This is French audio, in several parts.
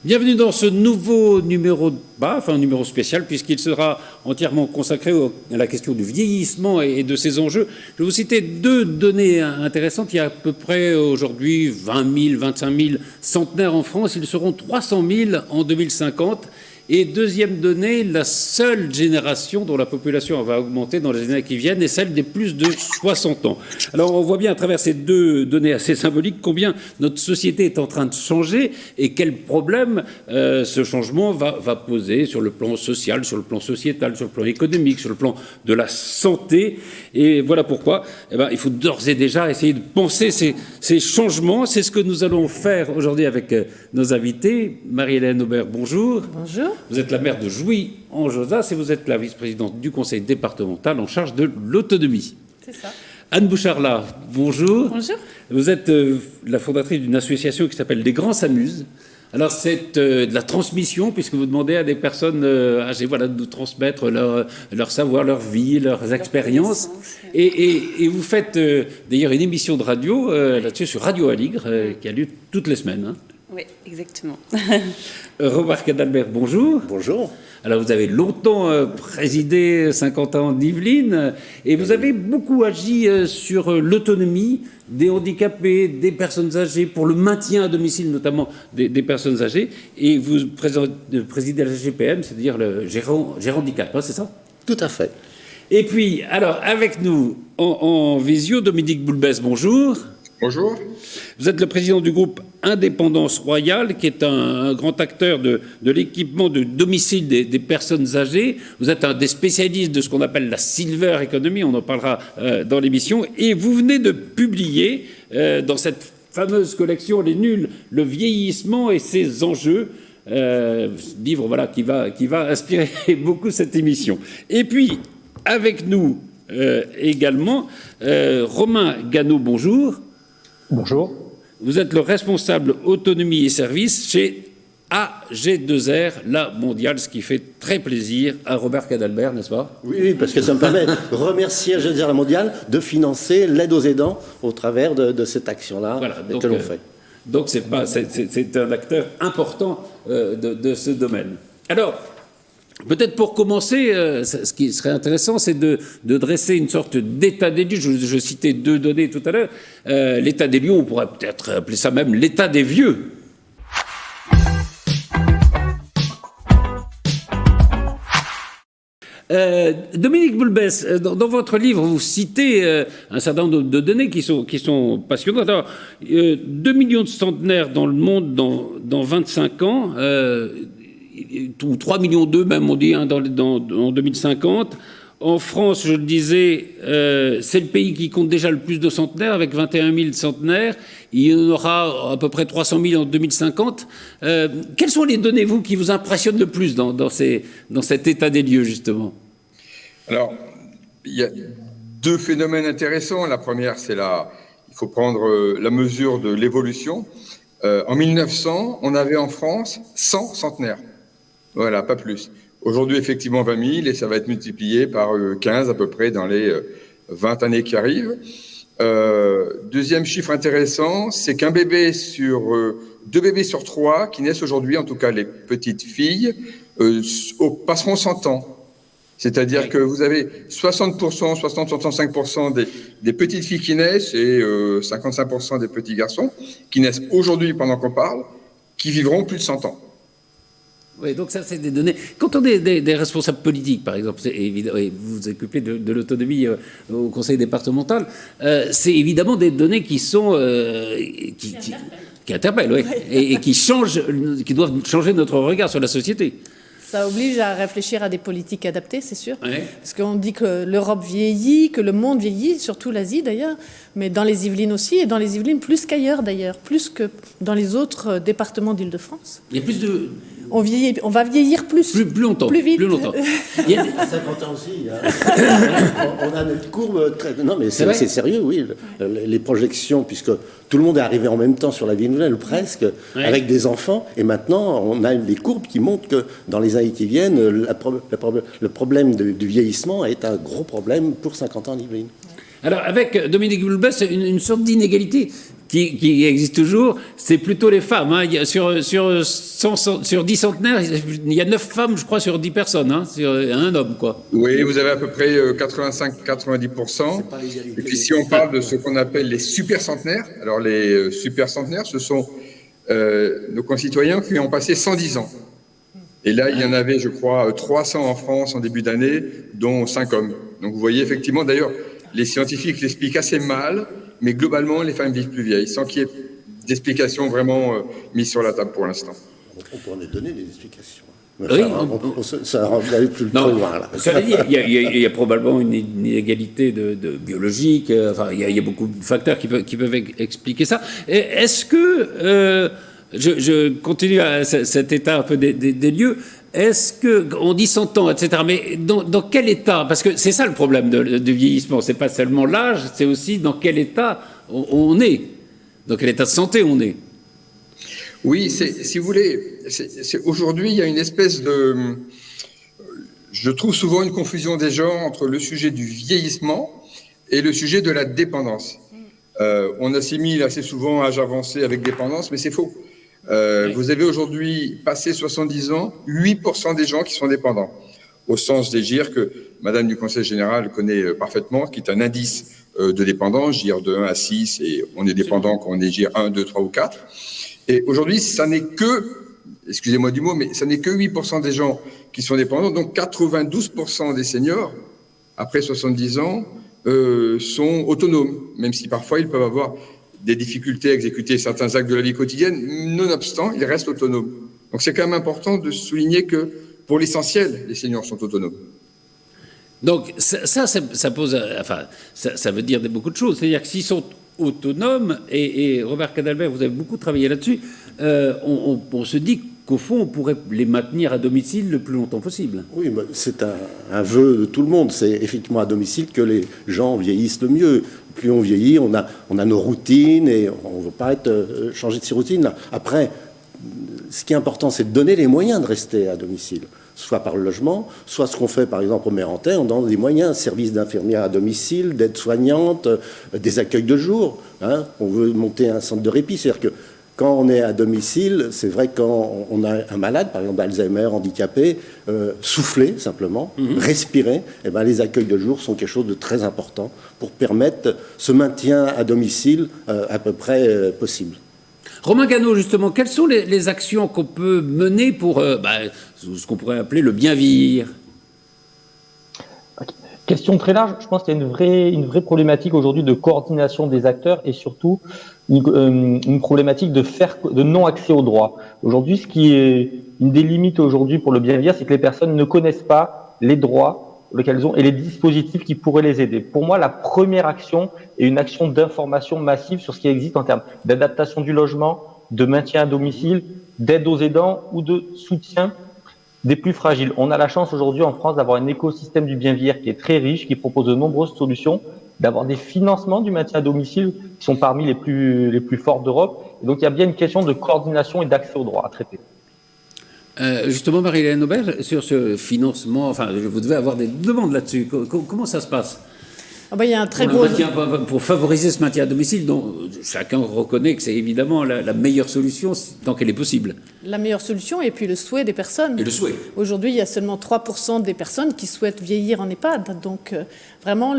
Bienvenue dans ce nouveau numéro, un numéro spécial, puisqu'il sera entièrement consacré à la question du vieillissement et de ses enjeux. Je vais vous citer deux données intéressantes. Il y a à peu près aujourd'hui 20 000, 25 000 centenaires en France. Ils seront 300 000 en 2050. Et deuxième donnée, la seule génération dont la population va augmenter dans les années qui viennent est celle des plus de 60 ans. Alors on voit bien à travers ces deux données assez symboliques combien notre société est en train de changer et quels problèmes ce changement va poser sur le plan social, sur le plan sociétal, sur le plan économique, sur le plan de la santé. Et voilà pourquoi il faut d'ores et déjà essayer de penser ces changements. C'est ce que nous allons faire aujourd'hui avec nos invités. Marie-Hélène Aubert, bonjour. Bonjour. Vous êtes la maire de Jouy en Josas et vous êtes la vice-présidente du conseil départemental en charge de l'autonomie. C'est ça. Anne Bouchard-là, bonjour. Bonjour. Vous êtes la fondatrice d'une association qui s'appelle Les Grands s'amusent. Alors c'est de la transmission puisque vous demandez à des personnes âgées de nous transmettre leur savoir, leur vie, leurs expériences. Et vous faites d'ailleurs une émission de radio là-dessus sur Radio Aligre qui a lieu toutes les semaines. Hein. Oui, exactement. Robert Cadalbert, bonjour. Bonjour. Alors vous avez longtemps présidé Saint-Quentin en Yvelines et vous avez beaucoup agi sur l'autonomie des handicapés, des personnes âgées, pour le maintien à domicile notamment des personnes âgées. Et vous présidez la GPM, c'est-à-dire le gérant handicap, hein, c'est ça? Tout à fait. Et puis, alors avec nous en visio, Dominique Boulbès, bonjour. Bonjour. Vous êtes le président du groupe Indépendance Royale, qui est un grand acteur de l'équipement de domicile des personnes âgées. Vous êtes un des spécialistes de ce qu'on appelle la Silver Economy, on en parlera dans l'émission. Et vous venez de publier dans cette fameuse collection Les Nuls, le vieillissement et ses enjeux. Livre qui va inspirer beaucoup cette émission. Et puis, avec nous également, Romain Gannot, bonjour. Bonjour. Vous êtes le responsable autonomie et services chez AG2R, la mondiale, ce qui fait très plaisir à Robert Cadalbert, n'est-ce pas? Oui, parce que ça me permet de remercier AG2R la mondiale de financer l'aide aux aidants au travers de cette action-là que l'on fait. Donc c'est un acteur important de ce domaine. Alors, peut-être pour commencer, ce qui serait intéressant, c'est de dresser une sorte d'état des lieux. Je citais deux données tout à l'heure. L'état des lieux, on pourrait peut-être appeler ça même l'état des vieux. Dominique Boulbès, dans votre livre, vous citez un certain nombre de données qui sont passionnantes. Alors, 2 millions de centenaires dans le monde dans 25 ans, ou 3,2 millions même, on dit, en 2050. En France, je le disais, c'est le pays qui compte déjà le plus de centenaires, avec 21 000 centenaires. Il y en aura à peu près 300 000 en 2050. Quelles sont les données, vous, qui vous impressionnent le plus dans cet état des lieux, justement? Alors, il y a deux phénomènes intéressants. La première, il faut prendre la mesure de l'évolution. En 1900, on avait en France 100 centenaires. Voilà, pas plus. Aujourd'hui, effectivement, 20 000, et ça va être multiplié par 15 à peu près dans les 20 années qui arrivent. Deuxième chiffre intéressant, c'est qu'un bébé deux bébés sur trois qui naissent aujourd'hui, en tout cas les petites filles, passeront 100 ans. C'est-à-dire que vous avez 60%, 60-65% des petites filles qui naissent et 55% des petits garçons qui naissent aujourd'hui pendant qu'on parle, qui vivront plus de 100 ans. Oui, donc ça, c'est des données. Quand on est des responsables politiques, par exemple, et vous vous occupez de l'autonomie au conseil départemental, c'est évidemment des données qui sont qui interpellent, oui, et qui doivent changer notre regard sur la société. Ça oblige à réfléchir à des politiques adaptées, c'est sûr. Ouais. Parce qu'on dit que l'Europe vieillit, que le monde vieillit, surtout l'Asie d'ailleurs, mais dans les Yvelines aussi, et dans les Yvelines plus qu'ailleurs d'ailleurs, plus que dans les autres départements d'Île-de-France. Il y a plus de... On va vieillir plus longtemps. Plus vite. Plus longtemps. Il y a 50 ans aussi. On a notre courbe très... Non, mais c'est sérieux, oui. Les projections, puisque tout le monde est arrivé en même temps sur la vie nouvelle, presque, avec des enfants. Et maintenant, on a des courbes qui montrent que dans les années qui viennent, le problème du vieillissement est un gros problème pour 50 ans en Yvelines. Alors, avec Dominique Boulbès, une sorte d'inégalité qui existe toujours, c'est plutôt les femmes. Hein. Il y a sur 10 centenaires, il y a 9 femmes, je crois, sur 10 personnes, hein, sur un homme, quoi. Oui, vous avez à peu près 85-90%. Et puis si on parle de ce qu'on appelle les super centenaires, alors les super centenaires, ce sont nos concitoyens qui ont passé 110 ans. Et là, il y en avait, je crois, 300 en France en début d'année, dont 5 hommes. Donc vous voyez, effectivement, d'ailleurs, les scientifiques l'expliquent assez mal, mais globalement, les femmes vivent plus vieilles, sans qu'il y ait d'explications vraiment mises sur la table pour l'instant. On pourrait donner des explications. Oui, ça va aller plus loin. Là. Cela dit, il y a probablement une inégalité de biologique. Enfin, il y a beaucoup de facteurs qui peuvent expliquer ça. Est-ce que je continue à cet état un peu des lieux? Est-ce que on dit 100 ans, etc. Mais dans quel état? Parce que c'est ça le problème du vieillissement. C'est pas seulement l'âge, c'est aussi dans quel état on est, dans quel état de santé on est. Oui, si vous voulez, aujourd'hui, il y a une espèce de... Je trouve souvent une confusion des gens entre le sujet du vieillissement et le sujet de la dépendance. On assimile assez souvent âge avancé avec dépendance, mais c'est faux. Vous avez aujourd'hui, passé 70 ans, 8% des gens qui sont dépendants, au sens des GIR que Madame du Conseil Général connaît parfaitement, qui est un indice de dépendance, GIR de 1 à 6, et on est dépendant quand on est GIR 1, 2, 3 ou 4. Et aujourd'hui, ça n'est que, excusez-moi du mot, mais ça n'est que 8% des gens qui sont dépendants, donc 92% des seniors, après 70 ans, sont autonomes, même si parfois ils peuvent avoir des difficultés à exécuter certains actes de la vie quotidienne, nonobstant, ils restent autonomes. Donc c'est quand même important de souligner que, pour l'essentiel, les seniors sont autonomes. Donc ça pose... Enfin, ça veut dire beaucoup de choses. C'est-à-dire que s'ils sont autonomes, et Robert Cadalbert, vous avez beaucoup travaillé là-dessus, on se dit qu'au fond, on pourrait les maintenir à domicile le plus longtemps possible. Oui, c'est un vœu de tout le monde. C'est effectivement à domicile que les gens vieillissent le mieux. Plus on vieillit, on a nos routines et on ne veut pas changer de ses routines. Après, ce qui est important, c'est de donner les moyens de rester à domicile, soit par le logement, soit ce qu'on fait par exemple au Mérentais, on donne des moyens, services d'infirmières à domicile, d'aide soignante, des accueils de jour. Hein. On veut monter un centre de répit, c'est-à-dire que quand on est à domicile, c'est vrai quand on a un malade, par exemple Alzheimer, handicapé, souffler simplement, respirer, et ben les accueils de jour sont quelque chose de très important pour permettre ce maintien à domicile à peu près possible. Romain Gano, justement, quelles sont les actions qu'on peut mener pour ce qu'on pourrait appeler le bien vieillir? Question très large. Je pense qu'il y a une vraie problématique aujourd'hui de coordination des acteurs et surtout une problématique de non-accès aux droits. Aujourd'hui, ce qui est une des limites aujourd'hui pour le bien vieillir, c'est que les personnes ne connaissent pas les droits qu'elles ont et les dispositifs qui pourraient les aider. Pour moi, la première action est une action d'information massive sur ce qui existe en termes d'adaptation du logement, de maintien à domicile, d'aide aux aidants ou de soutien des plus fragiles. On a la chance aujourd'hui en France d'avoir un écosystème du bien vieillir qui est très riche, qui propose de nombreuses solutions, d'avoir des financements du maintien à domicile qui sont parmi les plus forts d'Europe. Et donc il y a bien une question de coordination et d'accès aux droits à traiter. Justement, Marie-Hélène Aubert, sur ce financement, enfin, vous devez avoir des demandes là-dessus. Comment ça se passe? Il y a un très gros... Pour favoriser ce maintien à domicile, dont chacun reconnaît que c'est évidemment la meilleure solution tant qu'elle est possible. La meilleure solution et puis le souhait des personnes. Et le souhait. Aujourd'hui, il y a seulement 3% des personnes qui souhaitent vieillir en EHPAD. Donc vraiment,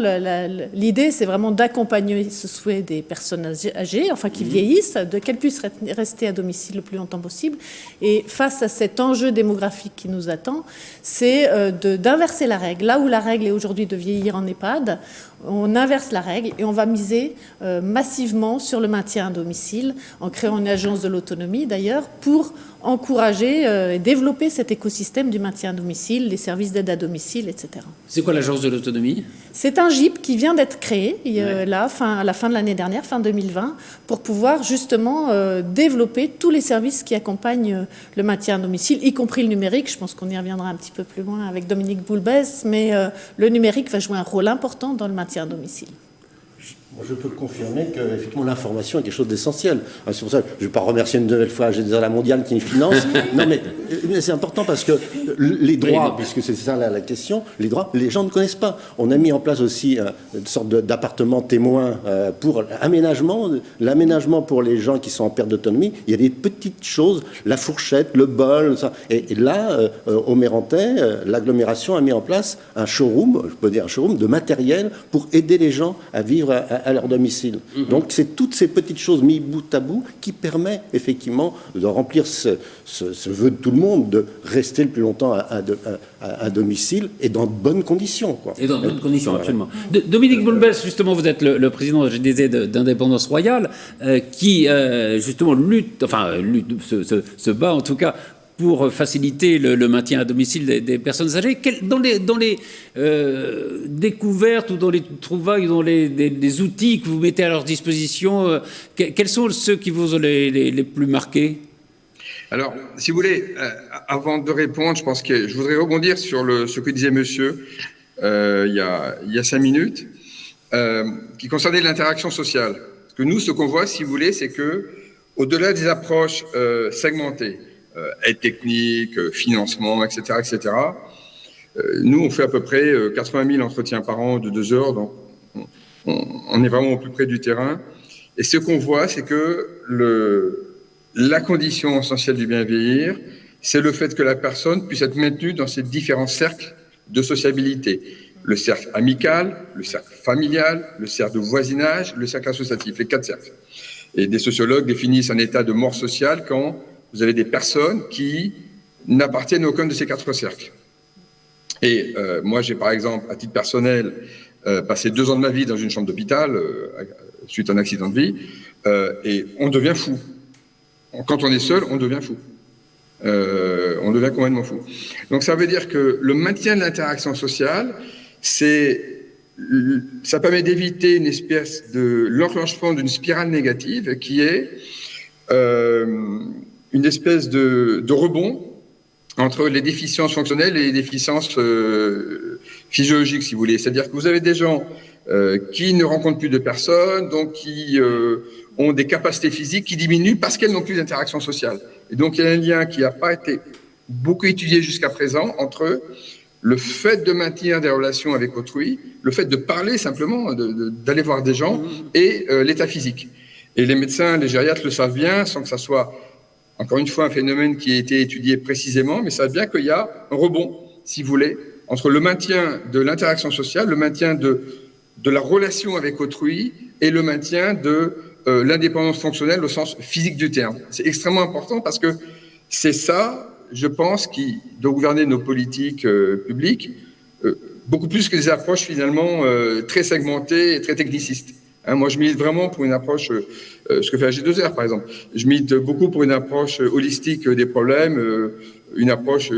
l'idée, c'est vraiment d'accompagner ce souhait des personnes âgées, enfin qui vieillissent, qu'elles puissent rester à domicile le plus longtemps possible. Et face à cet enjeu démographique qui nous attend, c'est d'inverser la règle. Là où la règle est aujourd'hui de vieillir en EHPAD, on inverse la règle et on va miser massivement sur le maintien à domicile, en créant une agence de l'autonomie d'ailleurs, pour encourager et développer cet écosystème du maintien à domicile, les services d'aide à domicile, etc. C'est quoi l'agence de l'autonomie? C'est un GIP qui vient d'être créé là, à la fin de l'année dernière, fin 2020, pour pouvoir justement développer tous les services qui accompagnent le maintien à domicile, y compris le numérique. Je pense qu'on y reviendra un petit peu plus loin avec Dominique Boulbès, mais le numérique va jouer un rôle important dans le maintien à domicile. Je peux confirmer que effectivement l'information est quelque chose d'essentiel. C'est pour ça que je ne vais pas remercier une nouvelle fois la mondiale qui me finance. Non, mais c'est important parce que les droits, puisque c'est ça la question, les droits, les gens ne connaissent pas. On a mis en place aussi une sorte d'appartement témoin pour l'aménagement pour les gens qui sont en perte d'autonomie. Il y a des petites choses, la fourchette, le bol, ça. Et là, au Mérentais, l'agglomération a mis en place un showroom, je peux dire un showroom de matériel pour aider les gens à vivre à leur domicile. Donc c'est toutes ces petites choses mises bout à bout qui permet effectivement de remplir ce vœu de tout le monde de rester le plus longtemps à domicile et dans de bonnes conditions, quoi. Et dans de bonnes conditions, absolument. Dominique Boulbès, justement, vous êtes le président, je disais, d'Indépendance Royale, qui justement se bat en tout cas pour faciliter le maintien à domicile des personnes âgées. Dans les découvertes ou dans les trouvailles, dans les outils que vous mettez à leur disposition, quels sont ceux qui vous ont les plus marqués ? Alors, si vous voulez, avant de répondre, je pense que je voudrais rebondir sur ce que disait monsieur il y a 5 minutes, qui concernait l'interaction sociale. Parce que nous, ce qu'on voit, si vous voulez, c'est que au-delà des approches segmentées, aide technique, financement, etc., nous, on fait à peu près 80 000 entretiens par an de 2 heures, donc on est vraiment au plus près du terrain. Et ce qu'on voit, c'est que la condition essentielle du bien vieillir, c'est le fait que la personne puisse être maintenue dans ces différents cercles de sociabilité. Le cercle amical, le cercle familial, le cercle de voisinage, le cercle associatif, les 4 cercles. Et des sociologues définissent un état de mort sociale quand vous avez des personnes qui n'appartiennent à aucun de ces 4 cercles. Et moi, j'ai par exemple, à titre personnel, passé 2 ans de ma vie dans une chambre d'hôpital suite à un accident de vie, et on devient fou. Quand on est seul, on devient fou. On devient complètement fou. Donc ça veut dire que le maintien de l'interaction sociale, ça permet d'éviter une espèce de l'enclenchement d'une spirale négative qui est une espèce de rebond entre les déficiences fonctionnelles et les déficiences physiologiques, si vous voulez. C'est-à-dire que vous avez des gens qui ne rencontrent plus de personnes, donc qui ont des capacités physiques qui diminuent parce qu'elles n'ont plus d'interaction sociale. Et donc il y a un lien qui n'a pas été beaucoup étudié jusqu'à présent entre le fait de maintenir des relations avec autrui, le fait de parler simplement, d'aller voir des gens, et l'état physique. Et les médecins, les gériatres le savent bien, sans que ça soit, encore une fois, un phénomène qui a été étudié précisément, mais ça savent bien qu'il y a un rebond, si vous voulez, entre le maintien de l'interaction sociale, le maintien de la relation avec autrui et le maintien de l'indépendance fonctionnelle au sens physique du terme. C'est extrêmement important parce que c'est ça, je pense, qui doit gouverner nos politiques publiques, beaucoup plus que des approches finalement très segmentées et très technicistes. Moi, je milite vraiment pour une approche, ce que fait la G2R, par exemple. Je milite beaucoup pour une approche holistique des problèmes, une approche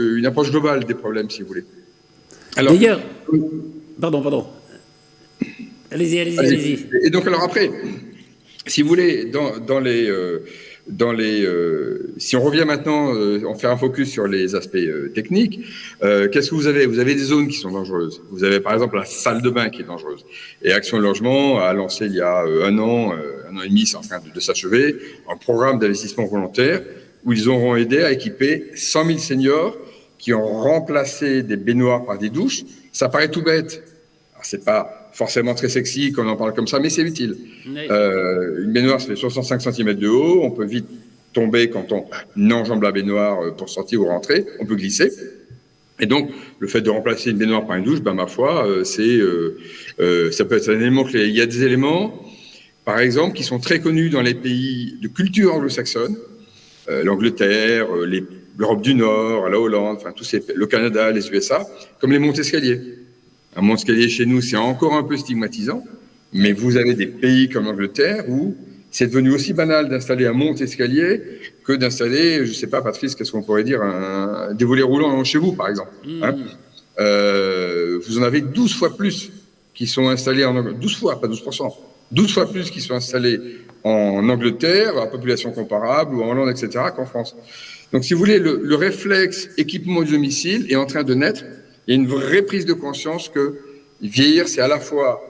globale des problèmes, si vous voulez. Alors, d'ailleurs, pardon. Allez-y. Et donc, alors après, si vous voulez, si on revient maintenant, on fait un focus sur les aspects techniques, qu'est-ce que vous avez ? Vous avez des zones qui sont dangereuses. Vous avez par exemple la salle de bain qui est dangereuse. Et Action Logement a lancé il y a un an et demi, c'est en train de s'achever, un programme d'investissement volontaire où ils auront aidé à équiper 100 000 seniors qui ont remplacé des baignoires par des douches. Ça paraît tout bête. Alors, c'est pas forcément très sexy quand on en parle comme ça, mais c'est utile. Une baignoire, ça fait 65 cm de haut, on peut vite tomber quand on enjambe la baignoire pour sortir ou rentrer, on peut glisser. Et donc, le fait de remplacer une baignoire par une douche, ma foi, ça peut être un élément clé. Il y a des éléments, par exemple, qui sont très connus dans les pays de culture anglo-saxonne, l'Angleterre, l'Europe du Nord, la Hollande, enfin le Canada, les USA, comme les montes-escaliers. Un monte-escalier chez nous, c'est encore un peu stigmatisant, mais vous avez des pays comme l'Angleterre où c'est devenu aussi banal d'installer un monte-escalier que d'installer, je sais pas, Patrice, qu'est-ce qu'on pourrait dire, des volets roulants chez vous, par exemple. Vous en avez 12 fois plus qui sont installés en Angleterre, 12 fois, pas 12%, 12 fois plus qui sont installés en Angleterre, à population comparable, ou en Hollande, etc., qu'en France. Donc, si vous voulez, le réflexe équipement du domicile est en train de naître. Il y a une vraie prise de conscience que vieillir, c'est à la fois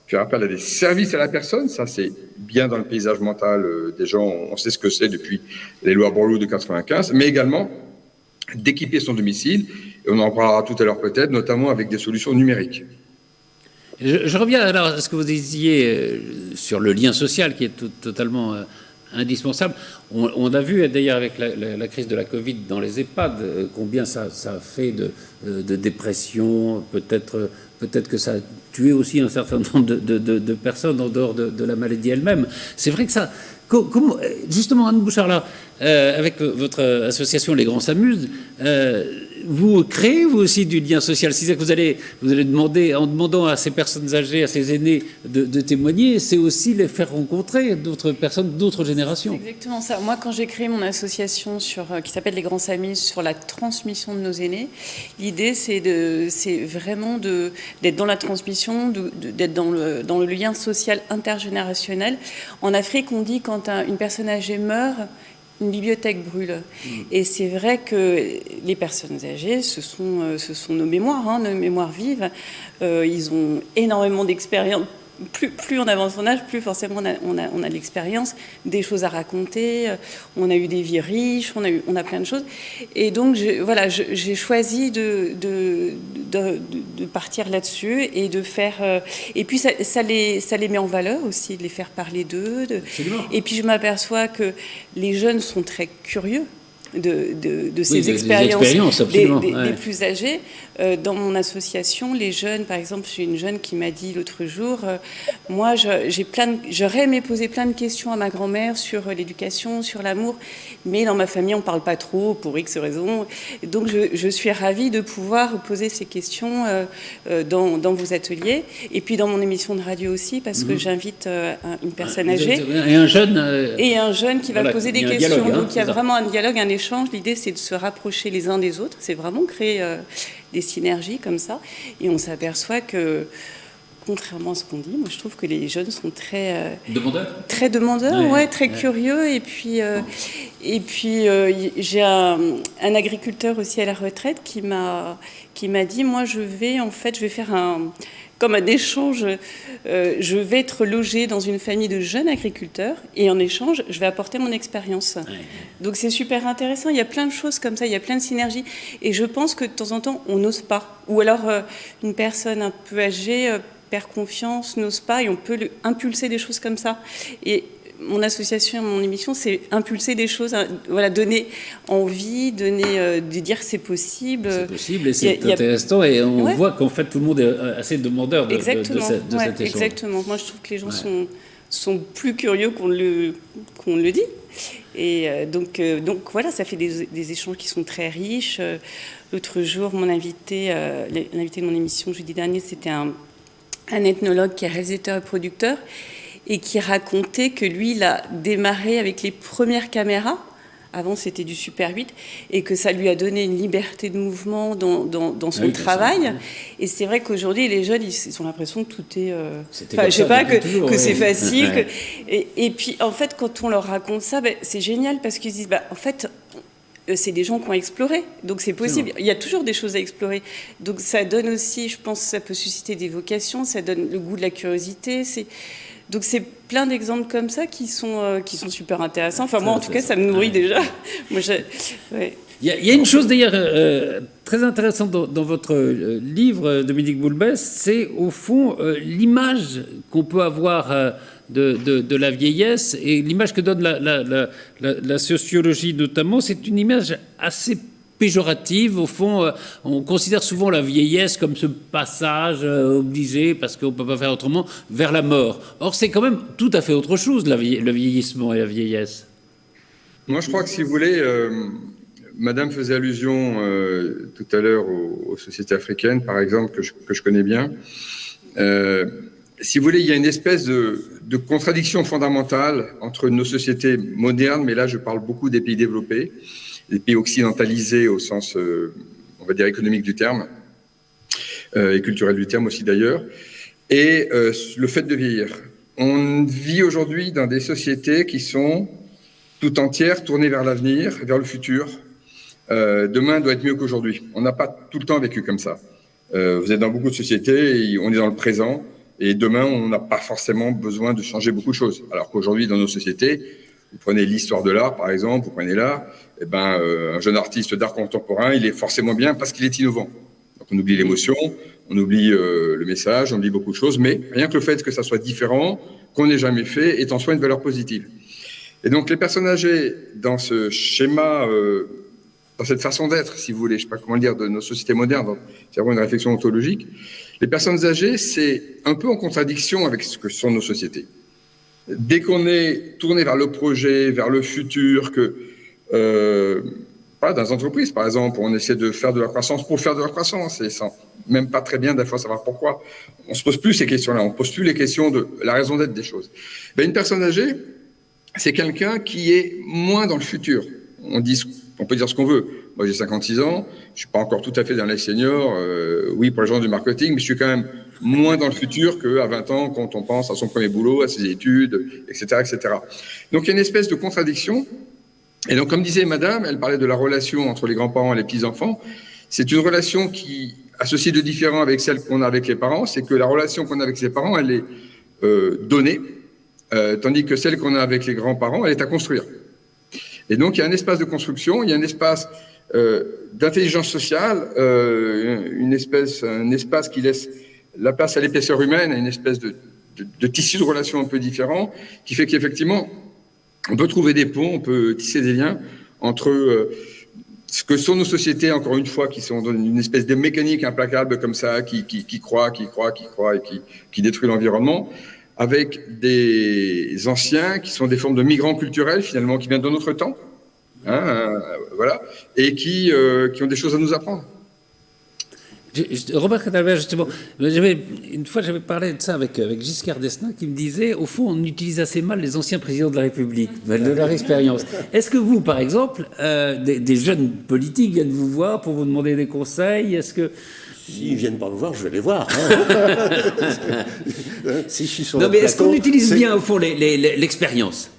faire appel à des services à la personne, ça c'est bien dans le paysage mental des gens, on sait ce que c'est depuis les lois Borloo de 95, mais également d'équiper son domicile, et on en parlera tout à l'heure peut-être, notamment avec des solutions numériques. Je reviens alors à ce que vous disiez sur le lien social qui est totalement indispensable. On a vu d'ailleurs avec la crise de la Covid dans les EHPAD combien ça fait de dépression, peut-être que ça a tué aussi un certain nombre de personnes en dehors de la maladie elle-même. C'est vrai que ça... Justement, Anne Bouchard, là, avec votre association Les Grands s'amusent, vous créez vous aussi du lien social. C'est-à-dire que vous allez demander, en demandant à ces personnes âgées, à ces aînés de témoigner, c'est aussi les faire rencontrer d'autres personnes, d'autres générations. C'est exactement ça. Moi, quand j'ai créé mon association qui s'appelle Les Grands s'amusent sur la transmission de nos aînés, l'idée c'est vraiment d'être dans la transmission, d'être dans le lien social intergénérationnel. En Afrique, on dit quand une personne âgée meurt, une bibliothèque brûle. Et c'est vrai que les personnes âgées, ce sont nos mémoires, nos mémoires vives. Ils ont énormément d'expérience. Plus on avance en âge, plus forcément on a de l'expérience, des choses à raconter, on a eu des vies riches, on a plein de choses. Et donc j'ai choisi de partir là-dessus et de faire... et puis ça les met en valeur aussi, de les faire parler d'eux. Et puis je m'aperçois que les jeunes sont très curieux de ces expériences des plus âgés. Dans mon association, les jeunes, par exemple, j'ai une jeune qui m'a dit l'autre jour, moi j'aurais aimé poser plein de questions à ma grand-mère sur l'éducation, sur l'amour, mais dans ma famille on parle pas trop pour X raisons. Donc je suis ravie de pouvoir poser ces questions dans vos ateliers et puis dans mon émission de radio aussi, parce que j'invite une personne âgée et un jeune qui va poser des questions. Donc il y a vraiment un dialogue, un échange. L'idée c'est de se rapprocher les uns des autres, c'est vraiment créer des synergies comme ça, et on s'aperçoit que, contrairement à ce qu'on dit, moi je trouve que les jeunes sont très demandeurs, ouais, très curieux, et puis j'ai un agriculteur aussi à la retraite qui m'a dit, moi je vais faire comme un échange, je vais être logée dans une famille de jeunes agriculteurs et en échange, je vais apporter mon expérience. Ouais. Donc c'est super intéressant, il y a plein de choses comme ça, il y a plein de synergies. Et je pense que de temps en temps, on n'ose pas. Ou alors une personne un peu âgée perd confiance, n'ose pas, et on peut impulser des choses comme ça. Et mon association, mon émission, c'est impulser des choses, donner envie, de dire que c'est possible. C'est possible et c'est intéressant, et on voit qu'en fait tout le monde est assez demandeur de cet échange. Exactement. Moi je trouve que les gens sont plus curieux qu'on le dit. Et donc voilà, ça fait des échanges qui sont très riches. L'autre jour, l'invité de mon émission jeudi dernier, c'était un ethnologue qui est réalisateur et producteur, et qui racontait que lui, il a démarré avec les premières caméras. Avant, c'était du Super 8, et que ça lui a donné une liberté de mouvement dans son travail. Et c'est vrai qu'aujourd'hui, les jeunes, ils ont l'impression que tout est... je sais pas, que c'est facile. Ouais. Et puis, en fait, quand on leur raconte ça, c'est génial, parce qu'ils disent, en fait... c'est des gens qui ont exploré, donc c'est possible. Il y a toujours des choses à explorer. Donc ça donne aussi, je pense, ça peut susciter des vocations, ça donne le goût de la curiosité. Donc c'est plein d'exemples comme ça qui sont super intéressants. Enfin moi en tout cas ça me nourrit déjà. Moi, Il y a une chose d'ailleurs très intéressante dans votre livre, Dominique Boulbès, c'est au fond l'image qu'on peut avoir de la vieillesse, et l'image que donne la sociologie notamment, c'est une image assez péjorative. Au fond, on considère souvent la vieillesse comme ce passage obligé, parce qu'on ne peut pas faire autrement, vers la mort. Or, c'est quand même tout à fait autre chose, le vieillissement et la vieillesse. Moi, je crois que si vous voulez, Madame faisait allusion tout à l'heure aux sociétés africaines, par exemple, que je connais bien. Si vous voulez, il y a une espèce de contradiction fondamentale entre nos sociétés modernes, mais là, je parle beaucoup des pays développés, les pays occidentalisés au sens, on va dire, économique du terme, et culturel du terme aussi d'ailleurs, et le fait de vieillir. On vit aujourd'hui dans des sociétés qui sont tout entières tournées vers l'avenir, vers le futur. Demain doit être mieux qu'aujourd'hui. On n'a pas tout le temps vécu comme ça. Vous êtes dans beaucoup de sociétés et on est dans le présent. Et demain, on n'a pas forcément besoin de changer beaucoup de choses. Alors qu'aujourd'hui, dans nos sociétés, vous prenez l'histoire de l'art, par exemple, vous prenez l'art, un jeune artiste d'art contemporain, il est forcément bien parce qu'il est innovant. Donc on oublie l'émotion, on oublie le message, on oublie beaucoup de choses, mais rien que le fait que ça soit différent, qu'on n'ait jamais fait, est en soi une valeur positive. Et donc les personnes âgées, dans ce schéma, dans cette façon d'être, si vous voulez, je ne sais pas comment le dire, de nos sociétés modernes, c'est vraiment une réflexion ontologique, les personnes âgées, c'est un peu en contradiction avec ce que sont nos sociétés. Dès qu'on est tourné vers le projet, vers le futur, dans les entreprises, par exemple, on essaie de faire de la croissance pour faire de la croissance, et sans même pas très bien des fois savoir pourquoi. On se pose plus ces questions-là, on pose plus les questions de la raison d'être des choses. Une personne âgée, c'est quelqu'un qui est moins dans le futur. On peut dire ce qu'on veut. Moi, j'ai 56 ans, je suis pas encore tout à fait dans les seniors, oui, pour les gens du marketing, mais je suis quand même moins dans le futur qu'à 20 ans, quand on pense à son premier boulot, à ses études, etc., etc. Donc, il y a une espèce de contradiction. Et donc, comme disait madame, elle parlait de la relation entre les grands-parents et les petits-enfants. C'est une relation qui a ceci de différent avec celle qu'on a avec les parents, c'est que la relation qu'on a avec ses parents, elle est donnée, tandis que celle qu'on a avec les grands-parents, elle est à construire. Et donc, il y a un espace de construction, il y a un espace d'intelligence sociale, un espace qui laisse la place à l'épaisseur humaine, à une espèce de tissu de relations un peu différent, qui fait qu'effectivement, on peut trouver des ponts, on peut tisser des liens entre ce que sont nos sociétés, encore une fois, qui sont dans une espèce de mécanique implacable comme ça, qui croît et qui détruit l'environnement, avec des anciens qui sont des formes de migrants culturels, finalement, qui viennent de notre temps, voilà, et qui ont des choses à nous apprendre. Robert Catalbert, justement, une fois j'avais parlé de ça avec Giscard d'Estaing, qui me disait, au fond, on utilise assez mal les anciens présidents de la République, de leur expérience. Est-ce que vous, par exemple, des jeunes politiques viennent vous voir pour vous demander des conseils? Est-ce que... S'ils ne viennent pas me voir, je vais les voir. Si je suis sur non, mais est-ce plateau, qu'on utilise bien, au fond, l'expérience?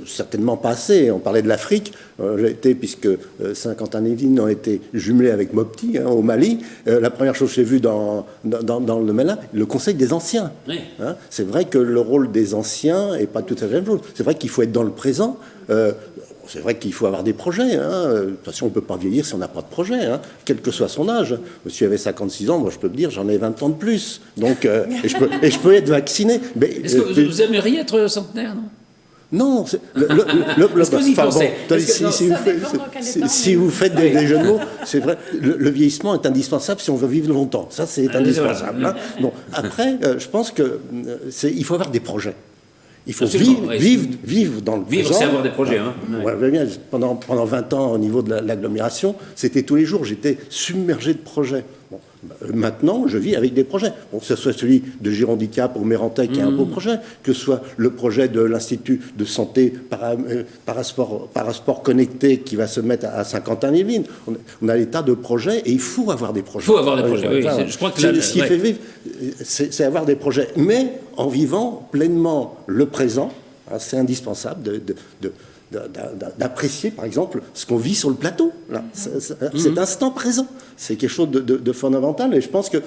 Certainement pas assez. On parlait de l'Afrique. J'ai été, puisque Saint-Quentin-les-Vignes ont été jumelés avec Mopti au Mali. La première chose que j'ai vue dans le domaine-là, le Conseil des anciens. Oui. C'est vrai que le rôle des anciens n'est pas tout à fait la même chose. C'est vrai qu'il faut être dans le présent. C'est vrai qu'il faut avoir des projets. De toute façon, on ne peut pas vieillir si on n'a pas de projet, quel que soit son âge. Monsieur avait 56 ans, moi je peux me dire, j'en ai 20 ans de plus. Donc, et je peux être vacciné. Est-ce que vous aimeriez être centenaire, non? Non, est-ce que vous y pensez? Si vous faites des jeux de mots, c'est vrai, le vieillissement est indispensable si on veut vivre longtemps. Ça, c'est indispensable. Bon, après, je pense qu'il faut avoir des projets. Il faut vivre dans le présent. Vivre, c'est avoir des projets. Ouais, bien, pendant 20 ans, au niveau de l'agglomération, c'était tous les jours. J'étais submergé de projets. Bon, maintenant, je vis avec des projets. Bon, que ce soit celui de Girondicap ou Mérantec, qui est un beau projet, que ce soit le projet de l'Institut de santé parasport connecté qui va se mettre à Saint-Quentin-les-Vignes. On a des tas de projets et il faut avoir des projets. Il faut avoir des projets, oui. Je crois que ce qui fait vivre, c'est avoir des projets, mais en vivant pleinement le présent. C'est indispensable d'apprécier, par exemple, ce qu'on vit sur le plateau. Là. Cet instant présent, c'est quelque chose de fondamental. Et je pense que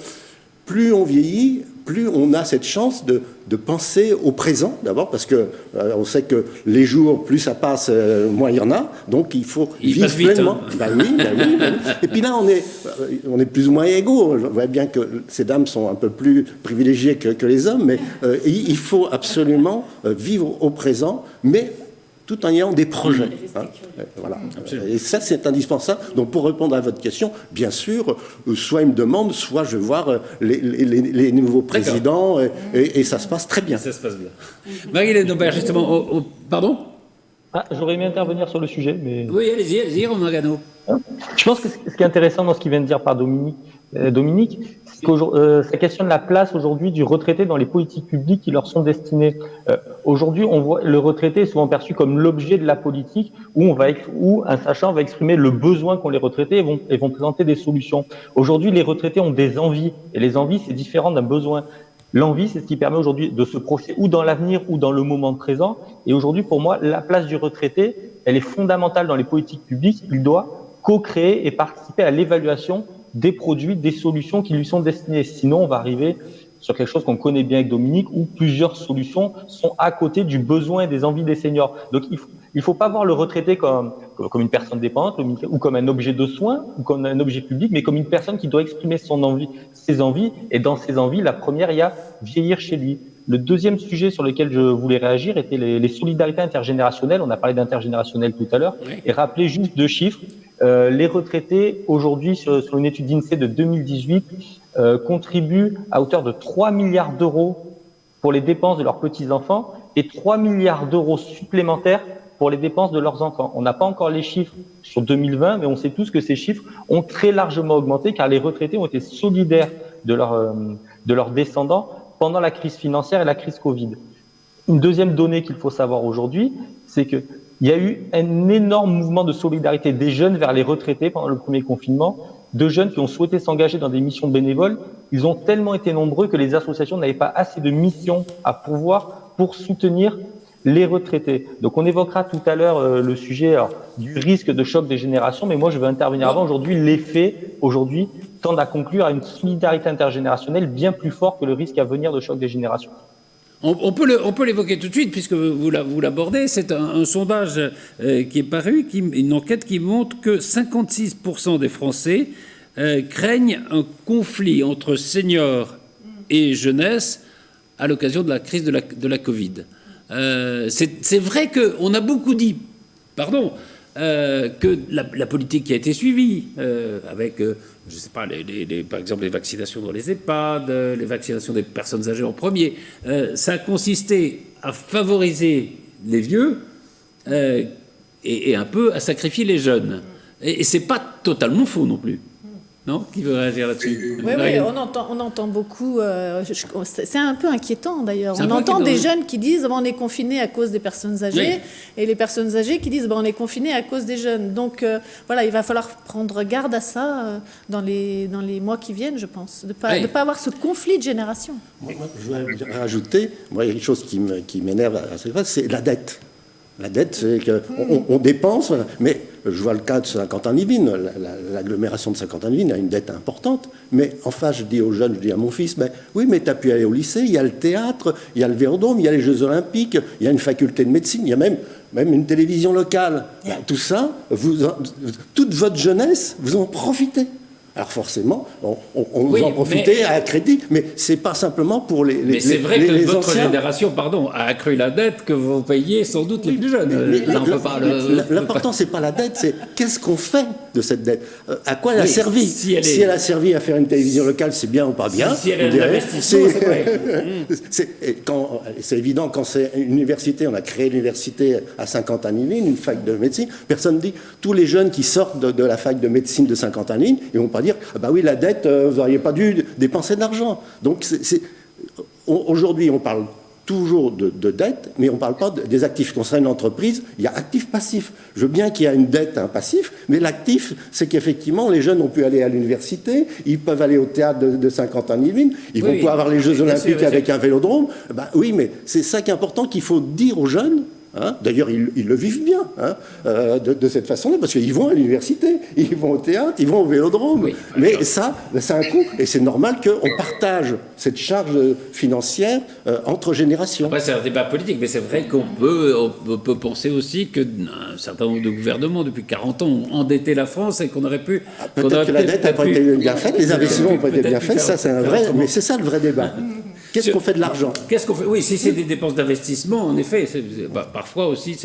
plus on vieillit, plus on a cette chance de penser au présent, d'abord, parce que on sait que les jours, plus ça passe, moins il y en a. Donc il faut vivre pleinement. Oui. Et puis là, on est plus ou moins égaux. Je vois bien que ces dames sont un peu plus privilégiées que les hommes, mais il faut absolument vivre au présent, mais tout en ayant des projets. Voilà. Et ça, c'est indispensable. Donc, pour répondre à votre question, bien sûr, soit ils me demandent, soit je vais voir les nouveaux présidents, et ça se passe très bien. Ça se passe bien. Marie-Hélène Aubert, justement, pardon ? J'aurais aimé intervenir sur le sujet, mais... Oui, allez-y, Romain Gano. Je pense que ce qui est intéressant dans ce qui vient de dire par Dominique, c'est que ça questionne la place aujourd'hui du retraité dans les politiques publiques qui leur sont destinées. Aujourd'hui, on voit le retraité est souvent perçu comme l'objet de la politique où un sachant va exprimer le besoin qu'ont les retraités et vont présenter des solutions. Aujourd'hui, les retraités ont des envies et les envies, c'est différent d'un besoin. L'envie, c'est ce qui permet aujourd'hui de se projeter ou dans l'avenir ou dans le moment présent. Et aujourd'hui, pour moi, la place du retraité, elle est fondamentale dans les politiques publiques. Il doit co-créer et participer à l'évaluation des produits, des solutions qui lui sont destinées. Sinon, on va arriver sur quelque chose qu'on connaît bien avec Dominique, où plusieurs solutions sont à côté du besoin et des envies des seniors. Donc il faut pas voir le retraité comme une personne dépendante ou comme un objet de soin ou comme un objet public, mais comme une personne qui doit exprimer ses envies. Et dans ses envies, la première, il y a vieillir chez lui. Le deuxième sujet sur lequel je voulais réagir était les solidarités intergénérationnelles. On a parlé d'intergénérationnel tout à l'heure. Et rappeler juste 2 chiffres. Les retraités, aujourd'hui, sur une étude d'INSEE de 2018, contribuent à hauteur de 3 milliards d'euros pour les dépenses de leurs petits-enfants et 3 milliards d'euros supplémentaires pour les dépenses de leurs enfants. On n'a pas encore les chiffres sur 2020, mais on sait tous que ces chiffres ont très largement augmenté car les retraités ont été solidaires de leurs descendants pendant la crise financière et la crise Covid. Une deuxième donnée qu'il faut savoir aujourd'hui, c'est qu'il y a eu un énorme mouvement de solidarité des jeunes vers les retraités pendant le premier confinement, de jeunes qui ont souhaité s'engager dans des missions bénévoles. Ils ont tellement été nombreux que les associations n'avaient pas assez de missions à pourvoir pour soutenir les retraités. Donc on évoquera tout à l'heure le sujet du risque de choc des générations, mais moi je veux intervenir avant. Aujourd'hui, les faits tendent à conclure à une solidarité intergénérationnelle bien plus forte que le risque à venir de choc des générations. On peut l'évoquer tout de suite, puisque vous l'abordez. C'est un sondage qui est paru, une enquête qui montre que 56% des Français craignent un conflit entre seniors et jeunesse à l'occasion de la crise de la Covid. C'est vrai qu'on a beaucoup dit, que la politique qui a été suivie, avec, je ne sais pas, par exemple les vaccinations dans les EHPAD, les vaccinations des personnes âgées en premier, ça a consisté à favoriser les vieux et un peu à sacrifier les jeunes. Et c'est pas totalement faux non plus. Non ? Qui veut réagir là-dessus ? Oui, on entend beaucoup. C'est un peu inquiétant d'ailleurs. On entend des jeunes qui disent on est confinés à cause des personnes âgées, et les personnes âgées qui disent on est confinés à cause des jeunes. Donc voilà, il va falloir prendre garde à ça dans les mois qui viennent, je pense, de pas avoir ce conflit de génération. Moi, je voudrais rajouter, il y a une chose qui m'énerve à cette phase, c'est la dette. La dette, c'est qu'on dépense, mais je vois le cas de Saint-Quentin-Yvelines. L'agglomération de Saint-Quentin-Yvelines a une dette importante, mais enfin, je dis aux jeunes, je dis à mon fils, oui, mais tu as pu aller au lycée, il y a le théâtre, il y a le Vélodrome, il y a les Jeux Olympiques, il y a une faculté de médecine, il y a même une télévision locale. Tout ça, toute votre jeunesse, vous en profitez. Alors forcément, on vous en profitez à crédit, mais c'est pas simplement pour les Mais c'est vrai que votre anciens. Génération, a accru la dette que vous payez sans doute les plus jeunes. L'important, c'est pas la dette, c'est qu'est-ce qu'on fait de cette dette. À quoi elle a servi. Si elle a servi à faire une télévision locale, c'est bien ou pas bien. Si elle est un investissement, c'est vrai. C'est évident, quand c'est une université, on a créé l'université à Saint-Quentin-Yvelines, une fac de médecine, personne ne dit, tous les jeunes qui sortent de la fac de médecine de Saint-Quentin-Yvelines, ils vont pas dire, oui, la dette, vous n'auriez pas dû dépenser de l'argent. Donc, aujourd'hui, on parle toujours de dette, mais on ne parle pas des actifs. Quand c'est une entreprise, il y a actif, passif. Je veux bien qu'il y a une dette, un passif, mais l'actif, c'est qu'effectivement, les jeunes ont pu aller à l'université, ils peuvent aller au théâtre de Saint-Quentin-Yvelines, ils vont pouvoir avoir les Jeux Olympiques avec un vélodrome. Oui, mais c'est ça qui est important, qu'il faut dire aux jeunes. D'ailleurs, ils le vivent bien de cette façon-là, parce qu'ils vont à l'université, ils vont au théâtre, ils vont au vélodrome. Mais ça, c'est un coût, et c'est normal qu'on partage cette charge financière entre générations. Après, c'est un débat politique, mais c'est vrai qu'on peut penser aussi qu'un certain nombre de gouvernements, depuis 40 ans, ont endetté la France et qu'on aurait pu... Peut-être que la dette n'a pas été bien faite, les investissements n'ont pas été bien faits, ça c'est un vrai... Mais c'est ça le vrai débat. Qu'est-ce qu'on fait de l'argent ? Qu'est-ce qu'on fait ? Oui, si c'est des dépenses d'investissement, en effet, parfois aussi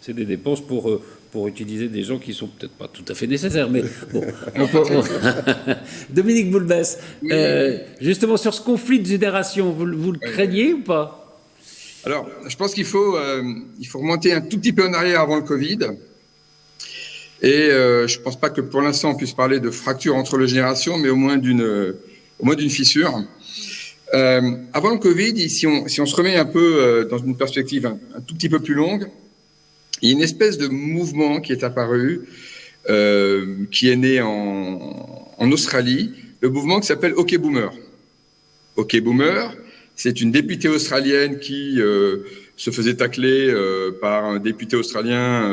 c'est des dépenses pour utiliser des gens qui sont peut-être pas tout à fait nécessaires. Mais bon, Dominique Boulbès, justement sur ce conflit de génération, vous le craignez ou pas ? Alors, je pense qu'il faut remonter un tout petit peu en arrière avant le Covid. Et je pense pas que pour l'instant on puisse parler de fracture entre les générations, mais au moins d'une fissure. Avant le Covid, si on se remet un peu dans une perspective un tout petit peu plus longue, il y a une espèce de mouvement qui est apparu, qui est né en Australie, le mouvement qui s'appelle OK Boomer. OK Boomer, c'est une députée australienne qui se faisait tacler par un député australien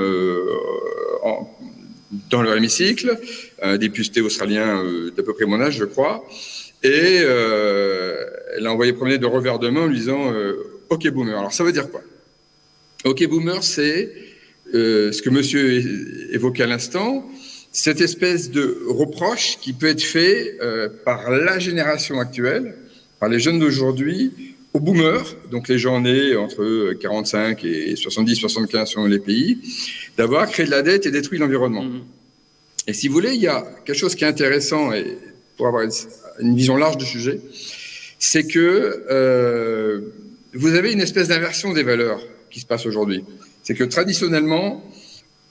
dans leur hémicycle, un député australien d'à peu près mon âge, je crois. Et elle a envoyé promener de revers de main en lui disant OK boomer. Alors ça veut dire quoi? OK boomer, c'est ce que monsieur évoquait à l'instant, cette espèce de reproche qui peut être fait par la génération actuelle, par les jeunes d'aujourd'hui, aux boomers, donc les gens nés entre 45 et 70, 75 selon les pays, d'avoir créé de la dette et détruit l'environnement. Et si vous voulez, il y a quelque chose qui est intéressant, et pour avoir une vision large du sujet, c'est que vous avez une espèce d'inversion des valeurs qui se passe aujourd'hui. C'est que traditionnellement,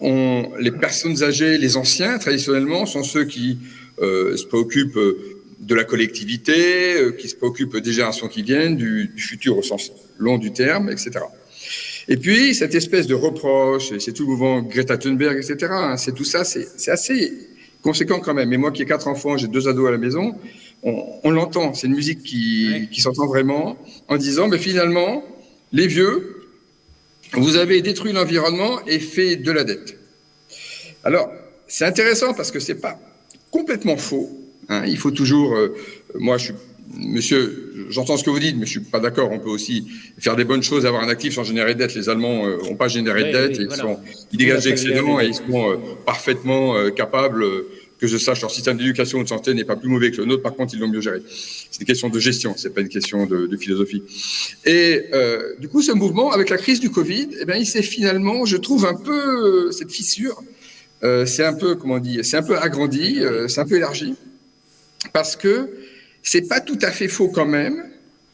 les personnes âgées, les anciens, traditionnellement, sont ceux qui se préoccupent de la collectivité, qui se préoccupent des générations qui viennent, du futur au sens long du terme, etc. Et puis, cette espèce de reproche, et c'est tout le mouvement Greta Thunberg, etc., hein, c'est tout ça, c'est assez conséquent quand même. Et moi qui ai 4 enfants, j'ai 2 ados à la maison, on l'entend, c'est une musique qui s'entend vraiment, en disant, mais finalement, les vieux, vous avez détruit l'environnement et fait de la dette. Alors, c'est intéressant parce que c'est pas complètement faux. Hein, il faut toujours... moi, monsieur, j'entends ce que vous dites, mais je suis pas d'accord. On peut aussi faire des bonnes choses, avoir un actif sans générer de dette. Les Allemands n'ont pas généré de dette, et ils dégagent des excédents et ils sont parfaitement capables... que je sache, leur système d'éducation ou de santé n'est pas plus mauvais que le nôtre. Par contre, ils l'ont mieux géré. C'est une question de gestion, c'est pas une question de philosophie. Et du coup, ce mouvement, avec la crise du Covid, eh bien, il s'est finalement, je trouve, un peu cette fissure. C'est un peu, comment on dit, c'est un peu agrandi, c'est un peu élargi, parce que c'est pas tout à fait faux quand même.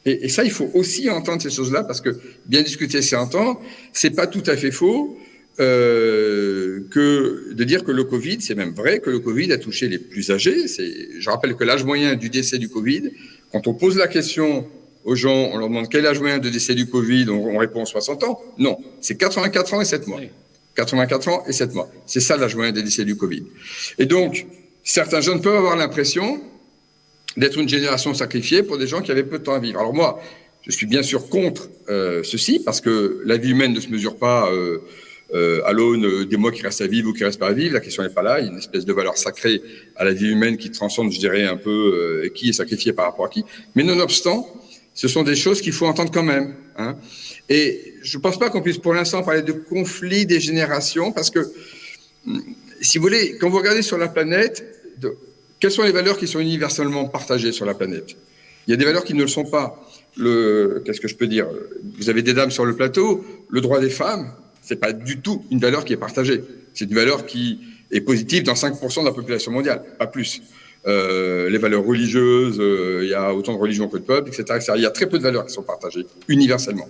Et ça, il faut aussi entendre ces choses-là, parce que bien discuter, c'est entendre. C'est pas tout à fait faux. Que de dire que le Covid, c'est même vrai que le Covid a touché les plus âgés. Je rappelle que l'âge moyen du décès du Covid, quand on pose la question aux gens, on leur demande quel âge moyen de décès du Covid, on répond 60 ans. Non, c'est 84 ans et 7 mois. 84 ans et 7 mois. C'est ça l'âge moyen des décès du Covid. Et donc, certains jeunes peuvent avoir l'impression d'être une génération sacrifiée pour des gens qui avaient peu de temps à vivre. Alors moi, je suis bien sûr contre ceci, parce que la vie humaine ne se mesure pas... à l'aune des mois qui restent à vivre ou qui restent pas à vivre, la question n'est pas là. Il y a une espèce de valeur sacrée à la vie humaine qui transcende, je dirais, un peu qui est sacrifié par rapport à qui. Mais nonobstant, ce sont des choses qu'il faut entendre quand même. Hein. Et je ne pense pas qu'on puisse pour l'instant parler de conflit des générations, parce que, si vous voulez, quand vous regardez sur la planète, quelles sont les valeurs qui sont universellement partagées sur la planète? Il y a des valeurs qui ne le sont pas. Qu'est-ce que je peux dire? Vous avez des dames sur le plateau, le droit des femmes, c'est pas du tout une valeur qui est partagée. C'est une valeur qui est positive dans 5% de la population mondiale, pas plus. Les valeurs religieuses, il y a autant de religions que de peuples, etc., etc. Il y a très peu de valeurs qui sont partagées universellement.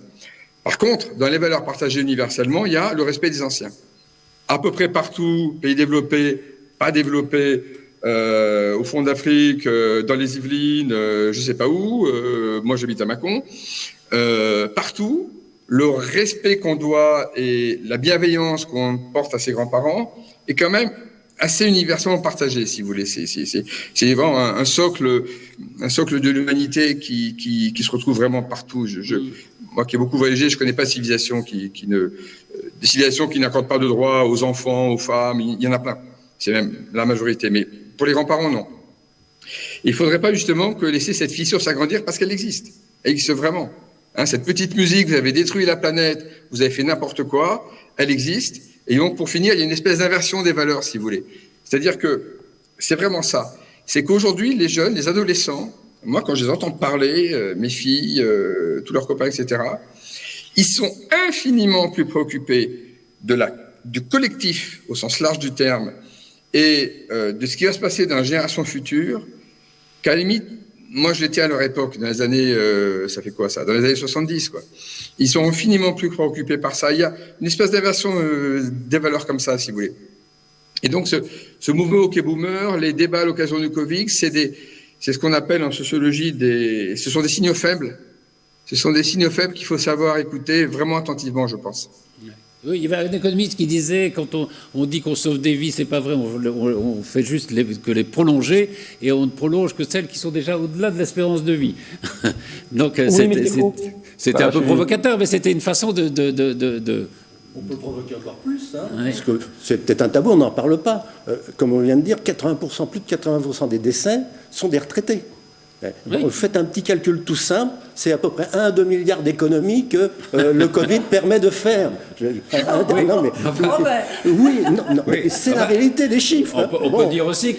Par contre, dans les valeurs partagées universellement, il y a le respect des anciens. À peu près partout, pays développés, pas développés, au fond d'Afrique, dans les Yvelines, je sais pas où, moi j'habite à Mâcon, partout, le respect qu'on doit et la bienveillance qu'on porte à ses grands-parents est quand même assez universellement partagé, si vous voulez. C'est vraiment un socle de l'humanité qui se retrouve vraiment partout. Moi qui ai beaucoup voyagé, je connais pas de civilisation des civilisations qui n'accordent pas de droits aux enfants, aux femmes. Il y en a plein. C'est même la majorité. Mais pour les grands-parents, non. Il faudrait pas justement que laisser cette fissure s'agrandir, parce qu'elle existe. Elle existe vraiment. Hein, cette petite musique, vous avez détruit la planète, vous avez fait n'importe quoi, elle existe. Et donc, pour finir, il y a une espèce d'inversion des valeurs, si vous voulez. C'est-à-dire que c'est vraiment ça. C'est qu'aujourd'hui, les jeunes, les adolescents, moi, quand je les entends parler, mes filles, tous leurs copains, etc., ils sont infiniment plus préoccupés du collectif, au sens large du terme, et de ce qui va se passer dans la génération future, qu'à la limite, moi, je l'étais à leur époque, dans les années, ça fait quoi ça? Dans les années 70, quoi. Ils sont infiniment plus préoccupés par ça. Il y a une espèce d'inversion des valeurs comme ça, si vous voulez. Et donc, ce mouvement OK Boomer, les débats à l'occasion du Covid, c'est ce qu'on appelle en sociologie ce sont des signaux faibles. Ce sont des signaux faibles qu'il faut savoir écouter vraiment attentivement, je pense. Oui, il y avait un économiste qui disait, quand on dit qu'on sauve des vies, c'est pas vrai, on fait juste que les prolonger, et on ne prolonge que celles qui sont déjà au-delà de l'espérance de vie. Donc oui, c'était un peu provocateur, mais c'était une façon de... On peut provoquer encore plus, hein, ouais. Parce que c'est peut-être un tabou, on n'en parle pas. Comme on vient de dire, 80%, plus de 80% des décès sont des retraités. Bon, faites un petit calcul tout simple, c'est à peu près 1 à 2 milliards d'économies que le Covid permet de faire. Non, mais, mais c'est la réalité des chiffres. On peut dire aussi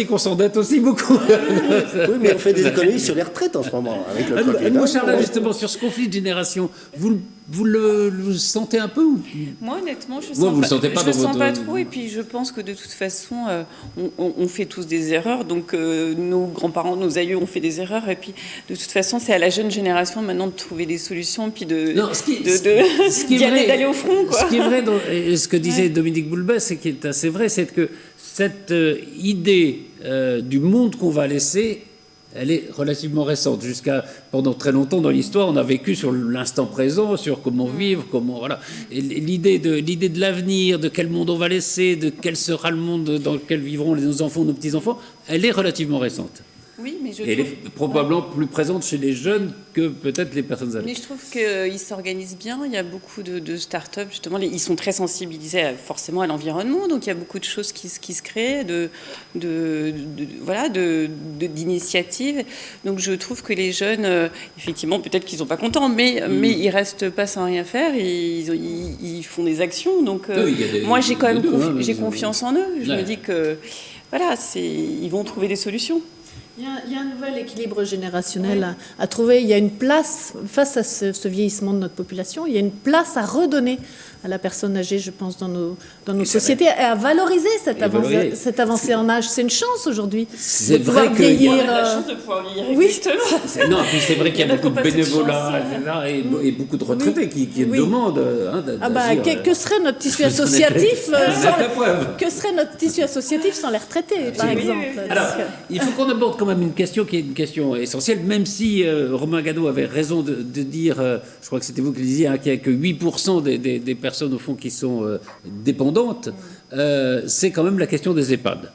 qu'on s'endette aussi beaucoup. Oui, mais on fait des économies sur les retraites en ce moment avec le Covid. Moi, Charles, justement, sur ce conflit de génération, vous le sentez un peu ou... Moi, honnêtement, je vous le sentez pas je dans sens votre... pas trop. Et puis, je pense que de toute façon, on fait tous des erreurs. Donc, nos grands-parents, nos aïeux ont fait des erreurs. Et puis, de toute façon, c'est à la jeune génération maintenant de trouver des solutions, puis d'aller au front, quoi. Ce qui est vrai, et ce que disait Dominique Boulbès, c'est qui est assez vrai, c'est que cette idée du monde qu'on va laisser, elle est relativement récente. Pendant très longtemps dans l'histoire, on a vécu sur l'instant présent, sur comment vivre, voilà. Et l'idée de l'avenir, de quel monde on va laisser, de quel sera le monde dans lequel vivront nos enfants, nos petits-enfants, elle est relativement récente. Oui, mais elle est probablement plus présente chez les jeunes que peut-être les personnes âgées. Mais je trouve qu'ils s'organisent bien. Il y a beaucoup de start-up, justement. Ils sont très sensibilisés forcément à l'environnement. Donc, il y a beaucoup de choses qui se créent, d'initiatives. Donc, je trouve que les jeunes, effectivement, peut-être qu'ils ne sont pas contents, mais ils ne restent pas sans rien faire. Ils font des actions. Donc, moi, j'ai quand même confiance en eux. Je me dis que, voilà, ils vont trouver des solutions. Il y a un nouvel équilibre générationnel à trouver. Il y a une place, face à ce vieillissement de notre population, il y a une place à redonner à la personne âgée, je pense, dans nos sociétés, et à valoriser cette avancée en âge. C'est une chance aujourd'hui de pouvoir vieillir. On a la chance de pouvoir vieillir, oui. justement. Non, puis c'est vrai qu'il y a beaucoup de bénévolat et beaucoup de retraités qui demandent que serait notre tissu associatif sans les retraités, par exemple. Alors, il faut qu'on aborde quand même une question qui est une question essentielle, même si Romain Gadot avait raison de dire, je crois que c'était vous qui le disiez, qu'il n'y a que 8% des personnes au fond qui sont dépendantes, c'est quand même la question des EHPAD.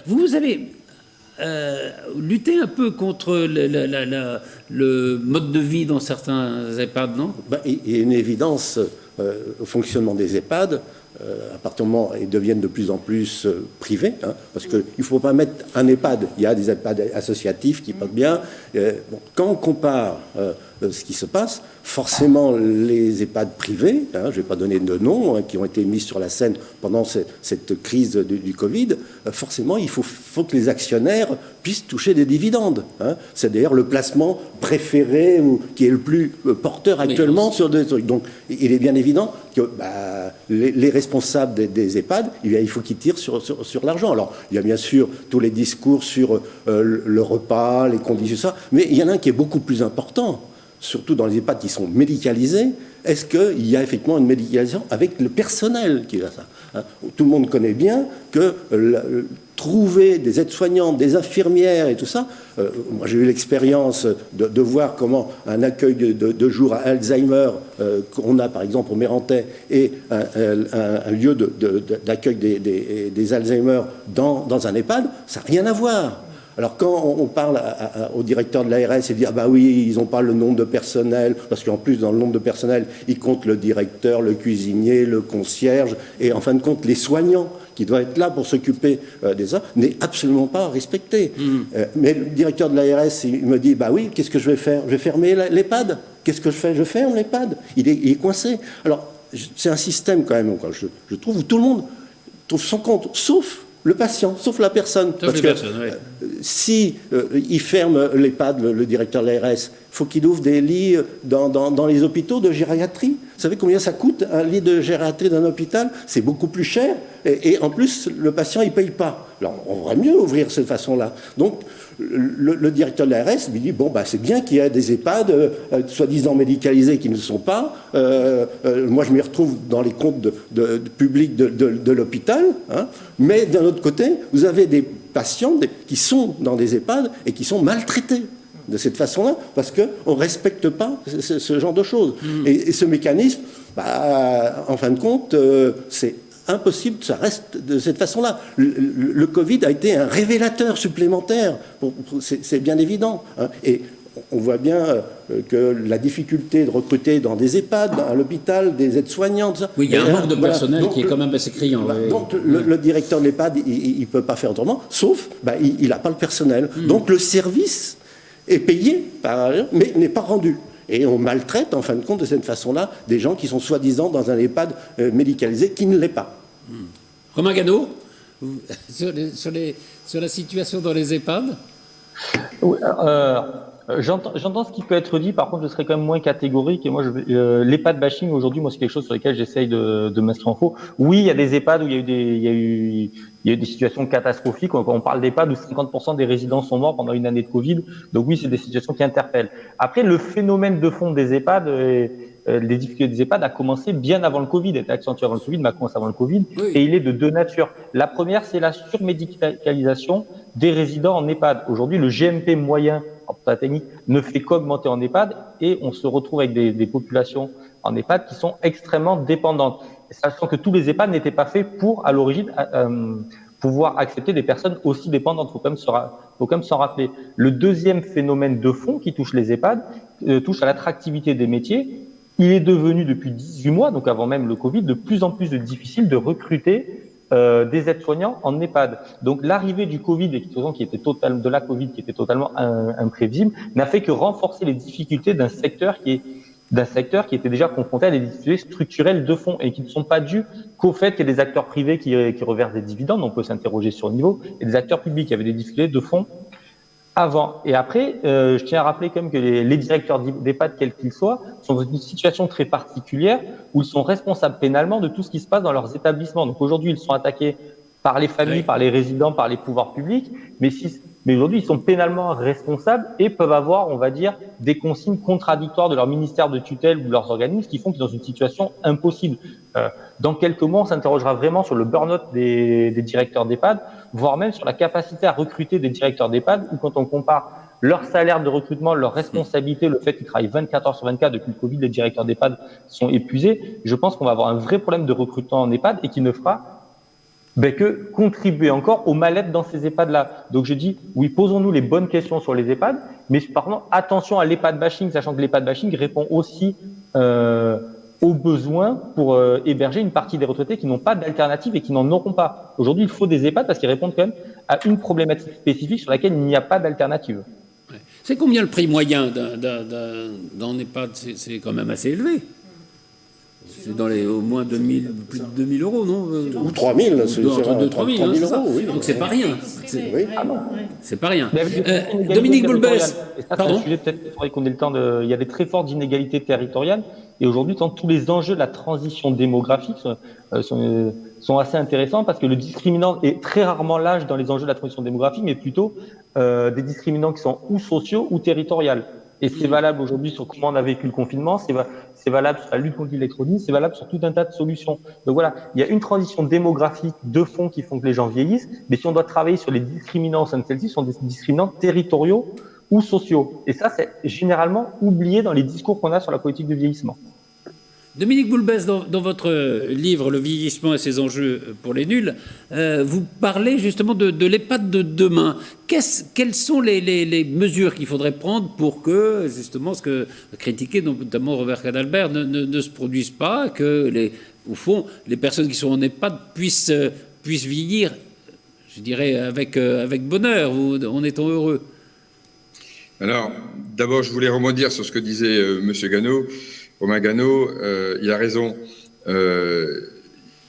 Vous avez lutté un peu contre le mode de vie dans certains EHPAD, non ? Il y a une évidence au fonctionnement des EHPAD. À partir du moment où ils deviennent de plus en plus privés, parce qu'il ne faut pas mettre un EHPAD. Il y a des EHPAD associatifs qui portent bien. Quand on compare ce qui se passe, forcément les EHPAD privés, je ne vais pas donner de noms, qui ont été mis sur la scène pendant cette crise du Covid, forcément il faut que les actionnaire puissent toucher des dividendes. C'est d'ailleurs le placement préféré ou qui est le plus porteur actuellement sur des trucs. Donc il est bien évident que les responsables des EHPAD, il faut qu'ils tirent sur l'argent. Alors il y a bien sûr tous les discours sur le repas, les conditions, ça, mais il y en a un qui est beaucoup plus important, surtout dans les EHPAD qui sont médicalisés. Est-ce qu'il y a effectivement une médicalisation avec le personnel qui a ça, Tout le monde connaît bien que trouver des aides-soignantes, des infirmières et tout ça, moi j'ai eu l'expérience de voir comment un accueil de jour à Alzheimer qu'on a par exemple au Mérentais et un lieu d'accueil des Alzheimer dans un EHPAD, ça n'a rien à voir. Alors quand on parle au directeur de l'ARS et dit « Ah bah oui, ils n'ont pas le nombre de personnel », parce qu'en plus dans le nombre de personnel, ils comptent le directeur, le cuisinier, le concierge, et en fin de compte les soignants qui doivent être là pour s'occuper des autres, n'est absolument pas respecté. Mais le directeur de l'ARS, il me dit « Bah oui, qu'est-ce que je vais faire ? Je vais fermer l'EHPAD. Qu'est-ce que je fais ? Je ferme l'EHPAD. » Il est coincé. Alors c'est un système quand même, je trouve, où tout le monde trouve son compte, sauf le patient, sauf la personne. Parce que si il ferme l'EHPAD, le directeur de l'ARS, il faut qu'il ouvre des lits dans les hôpitaux de gériatrie. Vous savez combien ça coûte un lit de gériatrie d'un hôpital ? C'est beaucoup plus cher. Et en plus, le patient, il ne paye pas. Alors, on devrait mieux ouvrir de cette façon-là. Donc, le directeur de l'ARS lui dit, bon, c'est bien qu'il y ait des EHPAD soi-disant médicalisés qui ne le sont pas. Moi, je m'y retrouve dans les comptes publics de l'hôpital. Mais d'un autre côté, vous avez des patients qui sont dans des EHPAD et qui sont maltraités de cette façon-là, parce qu'on ne respecte pas ce genre de choses. Et ce mécanisme, en fin de compte, c'est impossible, ça reste de cette façon-là. Le Covid a été un révélateur supplémentaire, c'est bien évident. Et on voit bien que la difficulté de recruter dans des EHPAD, à l'hôpital, des aides-soignantes... Oui, il y a un manque de personnel qui est quand même assez criant. Donc le directeur de l'EHPAD, il ne peut pas faire autrement, sauf il n'a pas le personnel. Donc le service est payé, par ailleurs, mais n'est pas rendu. Et on maltraite, en fin de compte, de cette façon-là, des gens qui sont soi-disant dans un EHPAD médicalisé qui ne l'est pas. Romain Gano, sur la situation dans les EHPAD? Oui, j'entends ce qui peut être dit. Par contre, je serais quand même moins catégorique. Et moi, l'EHPAD bashing aujourd'hui, moi, c'est quelque chose sur lequel j'essaye de m'inscrire en faux. Oui, il y a des EHPAD où il y a eu des situations catastrophiques. On parle d'EHPAD où 50% des résidents sont morts pendant une année de Covid. Donc oui, c'est des situations qui interpellent. Après, le phénomène de fond des EHPAD, les difficultés des EHPAD a commencé bien avant le Covid, était accentué avant le Covid, mais a commencé avant le Covid. Oui. Et il est de deux natures. La première, c'est la surmédicalisation des résidents en EHPAD. Aujourd'hui, le GMP moyen en technique ne fait qu'augmenter en EHPAD et on se retrouve avec des populations en EHPAD qui sont extrêmement dépendantes. Sachant que tous les EHPAD n'étaient pas faits pour, à l'origine, pouvoir accepter des personnes aussi dépendantes. Faut quand même s'en rappeler. Le deuxième phénomène de fond qui touche les EHPAD touche à l'attractivité des métiers. Il est devenu depuis 18 mois, donc avant même le Covid, de plus en plus difficile de recruter des aides-soignants en EHPAD. Donc l'arrivée du Covid qui était totalement imprévisible n'a fait que renforcer les difficultés d'un secteur qui était déjà confronté à des difficultés structurelles de fond et qui ne sont pas dues qu'au fait qu'il y ait des acteurs privés qui reversent des dividendes, on peut s'interroger sur le niveau, et des acteurs publics qui avaient des difficultés de fond avant. Et après, je tiens à rappeler quand même que les directeurs d'EHPAD, quels qu'ils soient, sont dans une situation très particulière où ils sont responsables pénalement de tout ce qui se passe dans leurs établissements. Donc aujourd'hui, ils sont attaqués par les familles, par les résidents, par les pouvoirs publics, mais aujourd'hui, ils sont pénalement responsables et peuvent avoir, on va dire, des consignes contradictoires de leur ministère de tutelle ou de leurs organismes qui font qu'ils sont dans une situation impossible. Dans quelques mois, on s'interrogera vraiment sur le burn-out des directeurs d'EHPAD, voire même sur la capacité à recruter des directeurs d'EHPAD, où quand on compare leur salaire de recrutement, leur responsabilité, le fait qu'ils travaillent 24 heures sur 24 depuis le Covid, les directeurs d'EHPAD sont épuisés. Je pense qu'on va avoir un vrai problème de recrutement en EHPAD et qui ne fera que contribuer encore au mal-être dans ces EHPAD-là. Donc je dis, oui, posons-nous les bonnes questions sur les EHPAD, mais par contre, attention à l'EHPAD bashing, sachant que l'EHPAD bashing répond aussi aux besoins pour héberger une partie des retraités qui n'ont pas d'alternative et qui n'en auront pas. Aujourd'hui, il faut des EHPAD parce qu'ils répondent quand même à une problématique spécifique sur laquelle il n'y a pas d'alternative. Ouais. C'est combien le prix moyen d'un EHPAD? C'est quand même assez élevé. C'est dans au moins plus de 2000 euros, non? Ou 3000, entre 2 3 000 euros, oui. Donc c'est pas rien. C'est pas rien. Dominique Boulbès, pardon. Peut-être qu'on ait le temps il y a des très fortes inégalités territoriales. Et aujourd'hui, tous les enjeux de la transition démographique sont assez intéressants parce que le discriminant est très rarement l'âge dans les enjeux de la transition démographique, mais plutôt des discriminants qui sont ou sociaux ou territoriaux. Et c'est valable aujourd'hui sur comment on a vécu le confinement, c'est valable sur la lutte contre l'électronisme, c'est valable sur tout un tas de solutions. Donc voilà, il y a une transition démographique de fond qui font que les gens vieillissent, mais si on doit travailler sur les discriminants au sein de celle-ci, ce sont des discriminants territoriaux ou sociaux. Et ça, c'est généralement oublié dans les discours qu'on a sur la politique de vieillissement. Dominique Boulbès, dans votre livre « Le vieillissement et ses enjeux pour les nuls », vous parlez justement de l'EHPAD de demain. Quelles sont les mesures qu'il faudrait prendre pour que, justement, ce que critiquait notamment Robert Cadalbert ne se produise pas, que, au fond, les personnes qui sont en EHPAD puissent vieillir, je dirais, avec bonheur, en étant heureux? Alors, d'abord, je voulais rebondir sur ce que disait M. Gano. Romain Gano, il a raison.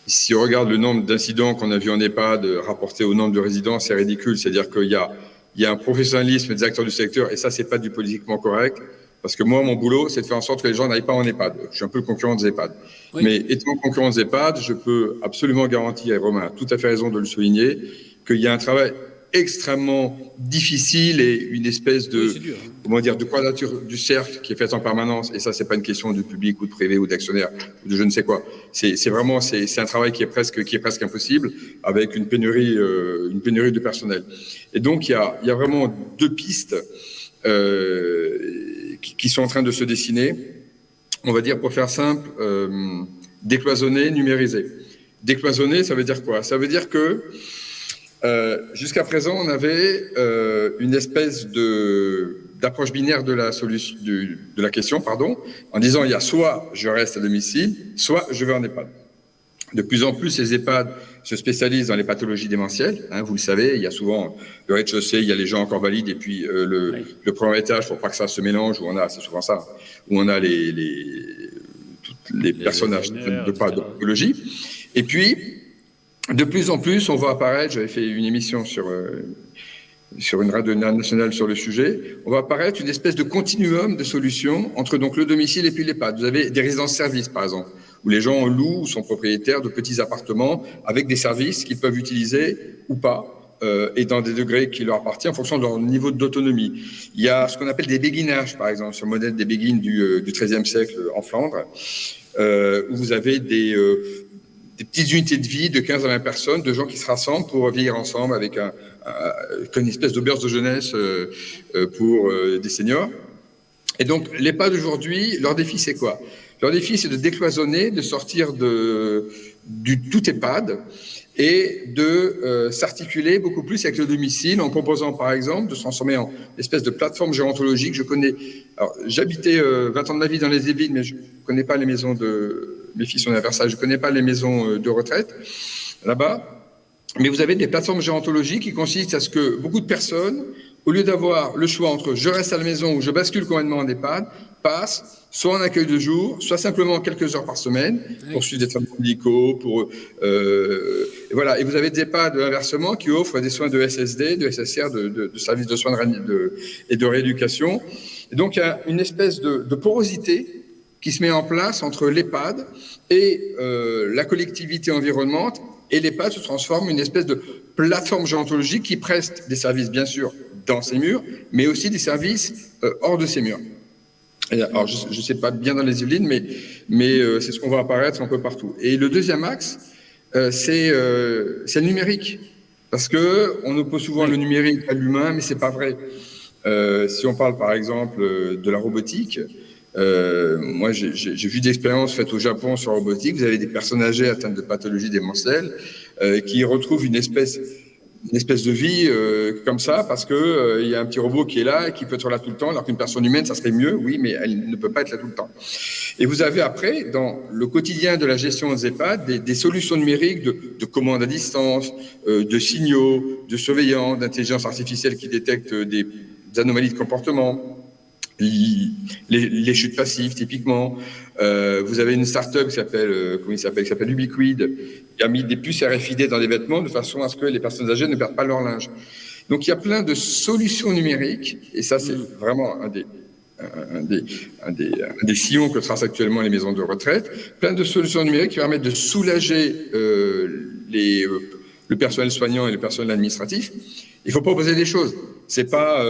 Si on regarde le nombre d'incidents qu'on a vus en EHPAD rapportés au nombre de résidents, c'est ridicule. C'est-à-dire qu'il y a un professionnalisme des acteurs du secteur, et ça, c'est pas du politiquement correct. Parce que moi, mon boulot, c'est de faire en sorte que les gens n'aillent pas en EHPAD. Je suis un peu le concurrent des EHPAD. Oui. Mais étant concurrent des EHPAD, je peux absolument garantir, et Romain a tout à fait raison de le souligner, qu'il y a un travail extrêmement difficile et une espèce de, de quadrature du cercle qui est faite en permanence. Et ça, c'est pas une question de public ou de privé ou d'actionnaire ou de je ne sais quoi. C'est un travail qui est presque impossible avec une pénurie de personnel. Et donc, il y a vraiment deux pistes, qui sont en train de se dessiner. On va dire, pour faire simple, décloisonner, numériser. Décloisonner, ça veut dire quoi? Ça veut dire que Jusqu'à présent, on avait une espèce d'approche binaire de la question, en disant il y a soit je reste à domicile, soit je vais en EHPAD. De plus en plus, les EHPAD se spécialisent dans les pathologies démentielles. Vous le savez, il y a souvent le rez-de-chaussée, il y a les gens encore valides, et puis le premier étage, pour pas que ça se mélange, c'est souvent ça, où on a toutes les personnages de pathologie. Et puis, de plus en plus, on voit apparaître, j'avais fait une émission sur une radio nationale sur le sujet, on va apparaître une espèce de continuum de solutions entre donc le domicile et puis l'EHPAD. Vous avez des résidences-services, par exemple, où les gens louent ou sont propriétaires de petits appartements avec des services qu'ils peuvent utiliser ou pas, et dans des degrés qui leur appartiennent en fonction de leur niveau d'autonomie. Il y a ce qu'on appelle des béguinages, par exemple, sur le modèle des béguines du XIIIe siècle en Flandre, où vous avez des petites unités de vie de 15 à 20 personnes, de gens qui se rassemblent pour vieillir ensemble avec une espèce d'auberge de jeunesse pour des seniors. Et donc, l'EHPAD aujourd'hui, leur défi, c'est quoi? Leur défi, c'est de décloisonner, de sortir du tout EHPAD et de s'articuler beaucoup plus avec le domicile en proposant, par exemple, de se transformer en espèce de plateforme gérontologique. J'habitais 20 ans de ma vie dans les villes, mais je ne connais pas les maisons mes filles sont à Versailles, je ne connais pas les maisons de retraite là-bas. Mais vous avez des plateformes gérontologiques qui consistent à ce que beaucoup de personnes, au lieu d'avoir le choix entre je reste à la maison ou je bascule complètement en EHPAD, passent soit en accueil de jour, soit simplement quelques heures par semaine pour suivre des traitements médicaux. Et voilà. Et vous avez des EHPAD inversement qui offrent des soins de SSD, de SSR, de services de soins et de rééducation. Et donc il y a une espèce de porosité qui se met en place entre l'EHPAD et la collectivité environnante. Et l'EHPAD se transforme en une espèce de plateforme gérontologique qui preste des services, bien sûr, dans ces murs, mais aussi des services hors de ces murs. Alors, je ne sais pas bien dans les Yvelines, mais c'est ce qu'on va apparaître un peu partout. Et le deuxième axe, c'est le numérique. Parce qu'on oppose souvent le numérique à l'humain, mais ce n'est pas vrai. Si on parle, par exemple, de la robotique, moi, j'ai vu d'expériences faites au Japon sur la robotique. Vous avez des personnes âgées atteintes de pathologies démentielles qui retrouvent une espèce de vie comme ça parce que il y a un petit robot qui est là et qui peut être là tout le temps, alors qu'une personne humaine, ça serait mieux, oui, mais elle ne peut pas être là tout le temps. Et vous avez après, dans le quotidien de la gestion des EHPAD, des solutions numériques de commandes à distance, de signaux, de surveillance, d'intelligence artificielle qui détecte des anomalies de comportement. Les chutes passives, typiquement. Vous avez une start-up qui s'appelle Ubiquid, qui a mis des puces RFID dans les vêtements de façon à ce que les personnes âgées ne perdent pas leur linge. Donc, il y a plein de solutions numériques, et ça, c'est vraiment un des sillons que tracent actuellement les maisons de retraite. Plein de solutions numériques qui permettent de soulager le personnel soignant et le personnel administratif. Il faut proposer des choses. C'est pas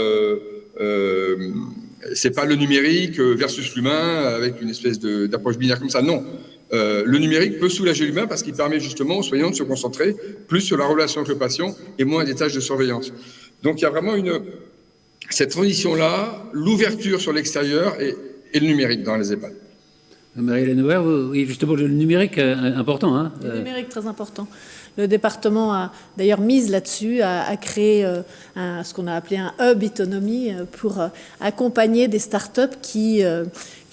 le numérique versus l'humain avec une espèce d'approche binaire comme ça. Non. Le numérique peut soulager l'humain parce qu'il permet justement aux soignants de se concentrer plus sur la relation avec le patient et moins des tâches de surveillance. Donc il y a vraiment cette transition-là, l'ouverture sur l'extérieur et le numérique dans les EHPAD. Marie-Hélène Auer, oui, justement, le numérique important. Hein. Le numérique très important. Le département a d'ailleurs mise là-dessus, a créé ce qu'on a appelé un hub autonomie pour accompagner des startups qui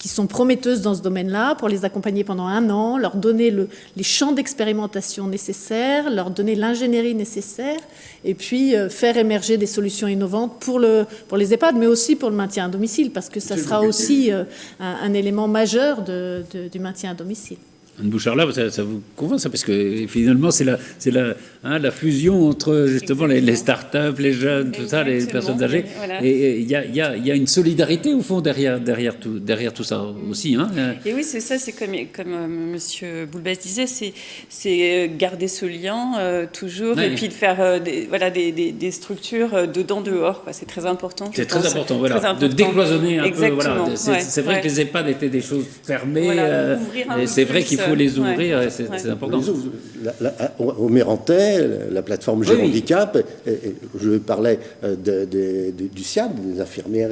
sont prometteuses dans ce domaine-là, pour les accompagner pendant 1 an, leur donner les champs d'expérimentation nécessaires, leur donner l'ingénierie nécessaire, et puis faire émerger des solutions innovantes pour les EHPAD, mais aussi pour le maintien à domicile, parce que ça sera aussi un élément majeur du maintien à domicile. Anne Bouchard, là, ça vous convainc, ça, parce que finalement, c'est la fusion entre justement les startups, les jeunes, tout ça, les personnes âgées. Voilà. Et il y a une solidarité au fond derrière tout ça aussi. Hein. Et oui, c'est ça. C'est comme Monsieur Boulbès disait, c'est garder ce lien toujours, et puis de faire des structures dedans dehors. Quoi. C'est très important. C'est très important, voilà, très important. De décloisonner un peu. Voilà. C'est vrai que les EHPAD étaient des choses fermées. Voilà, et c'est vrai qu'il faut les ouvrir, Ouais. c'est important. Au Mérantais, la plateforme J'ai Handicap, je parlais du SIAD, des infirmières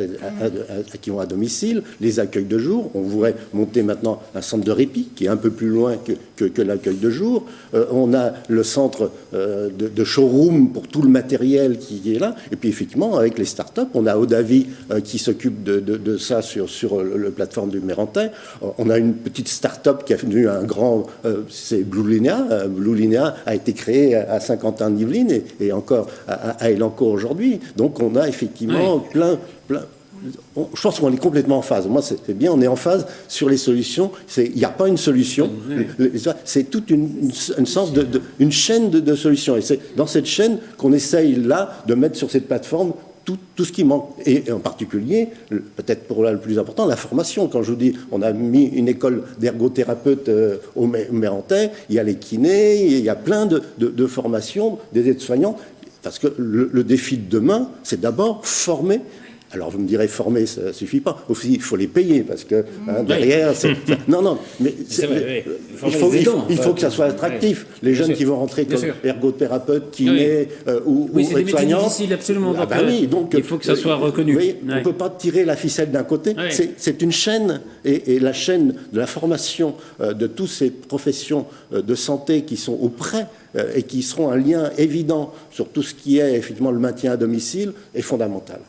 qui vont à domicile, les accueils de jour. On voudrait monter maintenant un centre de répit qui est un peu plus loin que l'accueil de jour. On a le centre de showroom pour tout le matériel qui est là. Et puis effectivement, avec les startups, on a Odavi qui s'occupe de ça sur la plateforme du Mérantais. On a une petite start-up qui a devenu un grand, c'est Blue Linea. Blue Linea a été créé à Saint-Quentin-en-Yvelines et encore à Elancourt aujourd'hui. Donc on a effectivement plein. Je pense qu'on est complètement en phase. Moi, c'est bien, on est en phase sur les solutions. Il n'y a pas une solution. C'est toute une sorte une chaîne de solutions. Et c'est dans cette chaîne qu'on essaye là de mettre sur cette plateforme tout ce qui manque, et en particulier, peut-être pour là le plus important, la formation. Quand je vous dis, on a mis une école d'ergothérapeutes au Mérantais, il y a les kinés, il y a plein de formations, des aides-soignants, parce que le défi de demain, c'est d'abord former. Alors vous me direz, former, ça ne suffit pas. Aussi, il faut les payer, parce que derrière, non, mais il faut que ça soit attractif. Les jeunes qui vont rentrer comme ergothérapeutes, kinés ou aides-soignants. C'est difficile, absolument. Donc, il faut que ça soit reconnu. On ne peut pas tirer la ficelle d'un côté. C'est une chaîne, et la chaîne de la formation de toutes ces professions de santé qui sont auprès et qui seront un lien évident sur tout ce qui est effectivement le maintien à domicile est fondamental.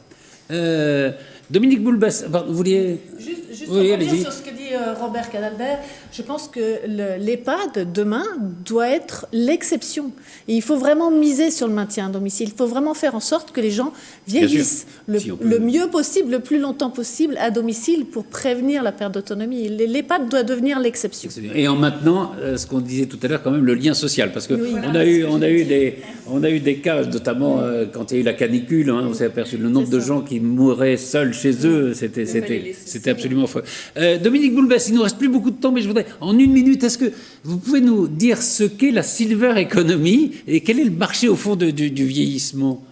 Dominique Boulbès, vous vouliez... Juste revenir sur ce que dit Robert Cadalbert, je pense que l'EHPAD, demain, doit être l'exception. Et il faut vraiment miser sur le maintien à domicile. Il faut vraiment faire en sorte que les gens vieillissent le mieux possible, le plus longtemps possible à domicile pour prévenir la perte d'autonomie. L'EHPAD doit devenir l'exception. Et en maintenant, ce qu'on disait tout à l'heure, quand même, le lien social. Parce qu'on a eu des cas, notamment quand il y a eu la canicule, on s'est aperçu le nombre de gens qui mouraient seuls chez eux, c'était absolument fou. Dominique Boulbès, il ne nous reste plus beaucoup de temps, mais je voudrais, en une minute, est-ce que vous pouvez nous dire ce qu'est la silver economy et quel est le marché, au fond, du vieillissement?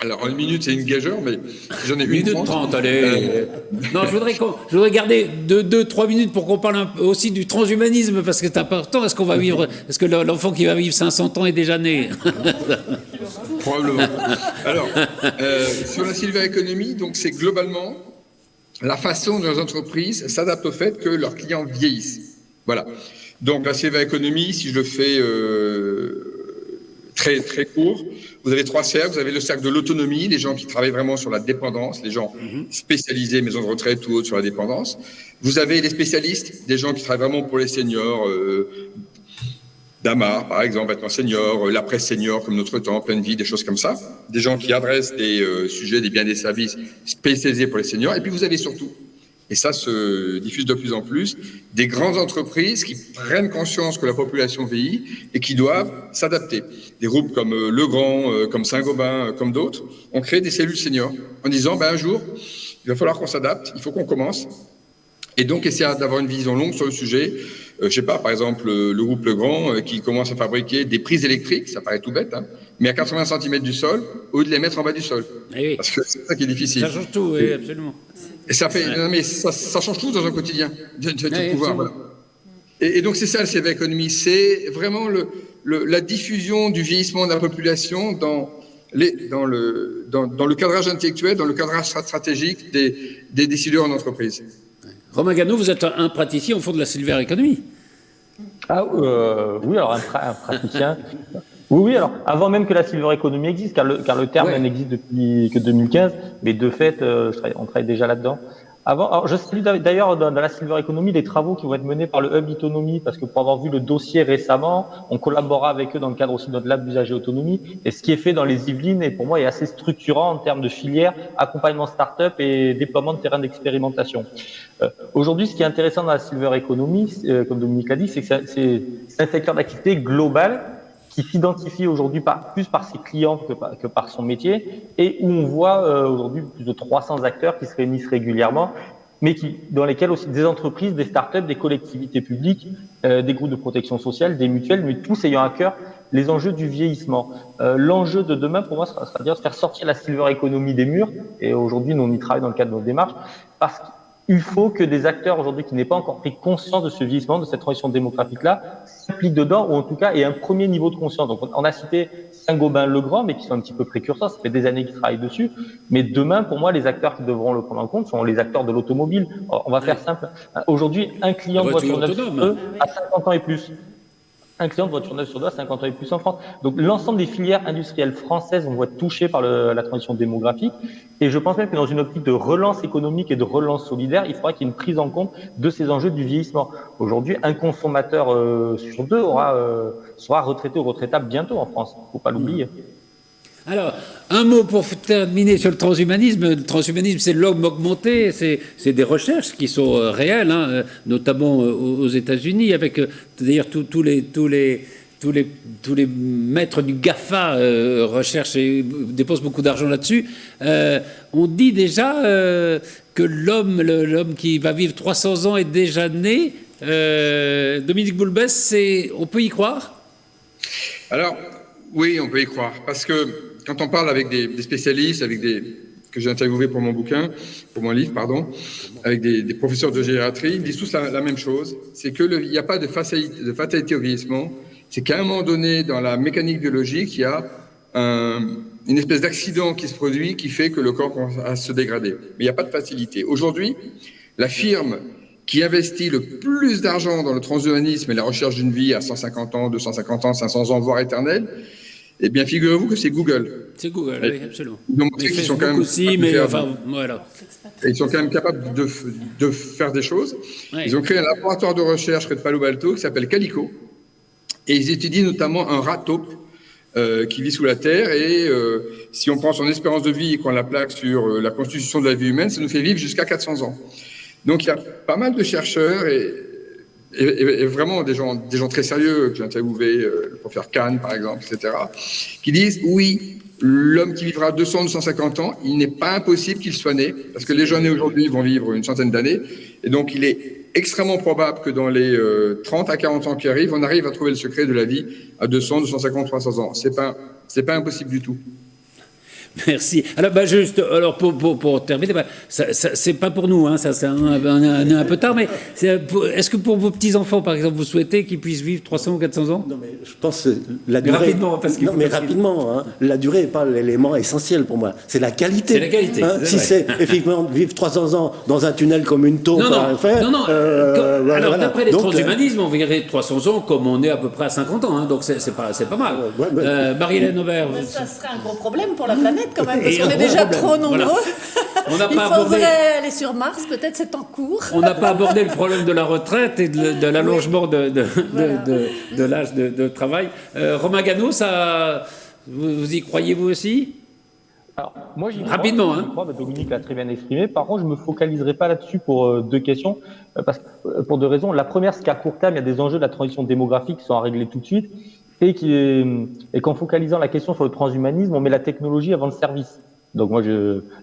Alors, en une minute, c'est une gageure, mais j'en ai une minute 30, allez. Non, je voudrais garder 2-3 minutes pour qu'on parle aussi du transhumanisme, parce que c'est important. Est-ce qu'on va vivre, est-ce que l'enfant qui va vivre 500 ans est déjà né? Probablement. Alors, sur la silver economy, donc c'est globalement la façon dont les entreprises s'adaptent au fait que leurs clients vieillissent. Voilà. Donc la silver economy, si je le fais très très court, vous avez 3 cercles. Vous avez le cercle de l'autonomie, les gens qui travaillent vraiment sur la dépendance, les gens spécialisés, maisons de retraite ou autres sur la dépendance. Vous avez les spécialistes, des gens qui travaillent vraiment pour les seniors, Damar, par exemple, vêtements seniors, la presse senior comme Notre Temps, Pleine Vie, des choses comme ça. Des gens qui adressent des sujets, des biens, des services spécialisés pour les seniors. Et puis vous avez surtout, et ça se diffuse de plus en plus, des grandes entreprises qui prennent conscience que la population vieillit et qui doivent s'adapter. Des groupes comme Legrand, comme Saint-Gobain, comme d'autres, ont créé des cellules seniors en disant, un jour, il va falloir qu'on s'adapte, il faut qu'on commence. Et donc, essayer d'avoir une vision longue sur le sujet. Je sais pas, par exemple, le groupe Legrand qui commence à fabriquer des prises électriques, ça paraît tout bête, mais à 80 cm du sol, au lieu de les mettre en bas du sol. Oui. Parce que c'est ça qui est difficile. Ça change tout, oui, absolument. Et ça fait, non, mais ça change tout dans un quotidien de pouvoir. Voilà. Et donc, c'est ça, le silver economy. C'est vraiment la diffusion du vieillissement de la population dans le cadrage intellectuel, dans le cadrage stratégique des décideurs en entreprise. Romain Gano, vous êtes un praticien au fond de la silver economy. Oui, alors un praticien. Oui, alors avant même que la silver economy existe, car le terme n'existe depuis que 2015, mais de fait, on travaille déjà là-dedans. Alors je salue d'ailleurs dans la silver economy les travaux qui vont être menés par le Hub Autonomie, parce que pour avoir vu le dossier récemment, on collabora avec eux dans le cadre aussi de notre lab d'usage et autonomie. Et ce qui est fait dans les Yvelines, et pour moi, est assez structurant en termes de filière, accompagnement start-up et déploiement de terrain d'expérimentation. Aujourd'hui, ce qui est intéressant dans la silver economy, comme Dominique l'a dit, c'est que c'est un secteur d'activité global qui s'identifie aujourd'hui plus par ses clients que par son métier, et où on voit aujourd'hui plus de 300 acteurs qui se réunissent régulièrement, mais dans lesquels aussi des entreprises, des startups, des collectivités publiques, des groupes de protection sociale, des mutuelles, mais tous ayant à cœur les enjeux du vieillissement. L'enjeu de demain, pour moi, sera de faire sortir la silver economy des murs, et aujourd'hui, nous, on y travaille dans le cadre de nos démarches, parce il faut que des acteurs aujourd'hui qui n'aient pas encore pris conscience de ce vieillissement, de cette transition démographique-là, s'impliquent dedans, ou en tout cas aient un premier niveau de conscience. Donc on a cité Saint-Gobain-le-Grand, mais qui sont un petit peu précurseurs, ça fait des années qu'ils travaillent dessus. Mais demain, pour moi, les acteurs qui devront le prendre en compte sont les acteurs de l'automobile. On va faire simple. Aujourd'hui, un client de voiture neuve sur deux a 50 ans et plus. Un client de voiture neuve sur deux à 50 ans et plus en France. Donc l'ensemble des filières industrielles françaises vont être touchées par la transition démographique. Et je pense même que dans une optique de relance économique et de relance solidaire, il faudra qu'il y ait une prise en compte de ces enjeux du vieillissement. Aujourd'hui, un consommateur sur deux sera retraité ou retraitable bientôt en France. Il ne faut pas l'oublier. Alors, un mot pour terminer sur le transhumanisme. Le transhumanisme, c'est l'homme augmenté, c'est des recherches qui sont réelles, hein, notamment aux États-Unis, avec d'ailleurs tous les maîtres du GAFA recherchent et dépensent beaucoup d'argent là-dessus. On dit déjà que l'homme qui va vivre 300 ans est déjà né. Dominique Boulbès, on peut y croire? Alors, oui, on peut y croire, parce que quand on parle avec des spécialistes, que j'ai interviewés pour mon livre, avec des professeurs de gériatrie, ils disent tous la même chose, c'est qu'il n'y a pas de fatalité au vieillissement, c'est qu'à un moment donné, dans la mécanique biologique, il y a une espèce d'accident qui se produit qui fait que le corps commence à se dégrader. Mais il n'y a pas de facilité. Aujourd'hui, la firme qui investit le plus d'argent dans le transhumanisme et la recherche d'une vie à 150 ans, 250 ans, 500 ans, voire éternelle, eh bien, figurez-vous que c'est Google. C'est Google, oui, absolument. Ils ont montré qu'ils sont quand même aussi, mais enfin, voilà. Ils sont quand même capables de faire des choses. Ouais. Ils ont créé un laboratoire de recherche près de Palo Alto qui s'appelle Calico. Et ils étudient notamment un rat taupe qui vit sous la Terre. Et si on prend son espérance de vie et qu'on la plaque sur la constitution de la vie humaine, ça nous fait vivre jusqu'à 400 ans. Donc, il y a pas mal de chercheurs et vraiment des gens très sérieux que j'ai interviewés, le professeur Kahn par exemple, etc., qui disent oui, l'homme qui vivra 200-250 ans, il n'est pas impossible qu'il soit né, parce que les gens nés aujourd'hui vont vivre une centaine d'années, et donc il est extrêmement probable que dans les 30 à 40 ans qui arrivent, on arrive à trouver le secret de la vie à 200, 250, 300 ans. C'est pas impossible du tout. Merci. Alors, pour terminer, c'est pas pour nous, hein, ça c'est un peu tard, mais est-ce que pour vos petits-enfants, par exemple, vous souhaitez qu'ils puissent vivre 300 ou 400 ans? Non, mais je pense que la durée... Rapidement, parce qu'il faut... rapidement, hein, la durée n'est pas l'élément essentiel pour moi, c'est la qualité. C'est la qualité. Hein, si c'est effectivement vivre 300 ans dans un tunnel comme une taupe à faire... Non. Alors, d'après les transhumanismes, on verrait 300 ans comme on est à peu près à 50 ans, hein, donc c'est pas mal. Marie-Hélène Aubert... Ça serait un gros problème pour la planète quand même, parce qu'on est déjà trop nombreux. Voilà. Il faudrait aller sur Mars, peut-être c'est en cours. On n'a pas abordé le problème de la retraite et de l'allongement de l'âge de travail. Romain Gano, vous y croyez vous aussi? Alors, moi, rapidement, crois, Dominique l'a très bien exprimé. Par contre, je me focaliserai pas là-dessus pour deux questions, pour deux raisons. La première, c'est qu'à court terme, il y a des enjeux de la transition démographique qui sont à régler tout de suite, et qu'en focalisant la question sur le transhumanisme, on met la technologie avant le service. Donc moi,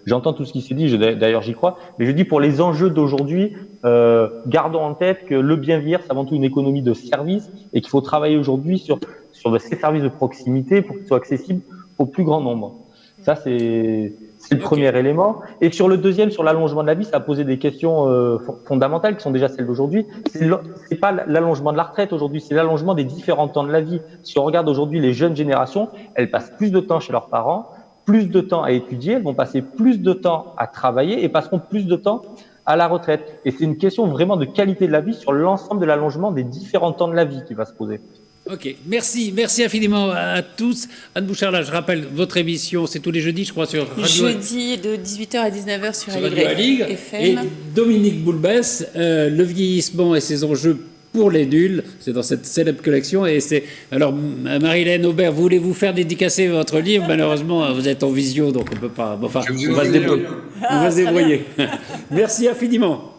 j'entends tout ce qui s'est dit, d'ailleurs j'y crois, mais je dis pour les enjeux d'aujourd'hui, gardons en tête que le bien vieillir, c'est avant tout une économie de service, et qu'il faut travailler aujourd'hui sur ces services de proximité pour qu'ils soient accessibles au plus grand nombre. Ça, c'est le premier élément. Et sur le deuxième, sur l'allongement de la vie, ça a posé des questions fondamentales qui sont déjà celles d'aujourd'hui. C'est pas l'allongement de la retraite aujourd'hui, c'est l'allongement des différents temps de la vie. Si on regarde aujourd'hui les jeunes générations, elles passent plus de temps chez leurs parents, plus de temps à étudier, elles vont passer plus de temps à travailler et passeront plus de temps à la retraite. Et c'est une question vraiment de qualité de la vie sur l'ensemble de l'allongement des différents temps de la vie qui va se poser. Ok, merci infiniment à tous. Anne Bouchard, là, je rappelle, votre émission, c'est tous les jeudis, je crois, sur Radio... Jeudi de 18h à 19h sur Radio Alig. FM. Et Dominique Boulbès, le vieillissement et ses enjeux pour les nuls, c'est dans cette célèbre collection. Et c'est alors, Marie-Hélène Aubert, voulez-vous faire dédicacer votre livre? Malheureusement, vous êtes en visio, donc on peut pas. Enfin, on va se débrouiller. Merci infiniment.